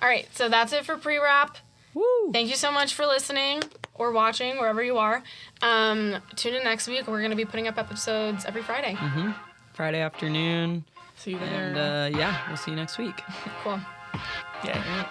[SPEAKER 2] All right, so that's it for PreWrap.
[SPEAKER 1] Woo.
[SPEAKER 2] Thank you so much for listening or watching wherever you are. Tune in next week. We're going to be putting up episodes every Friday.
[SPEAKER 1] Friday afternoon.
[SPEAKER 3] See you there.
[SPEAKER 1] And yeah, we'll see you next week.
[SPEAKER 2] Cool.
[SPEAKER 3] Yeah.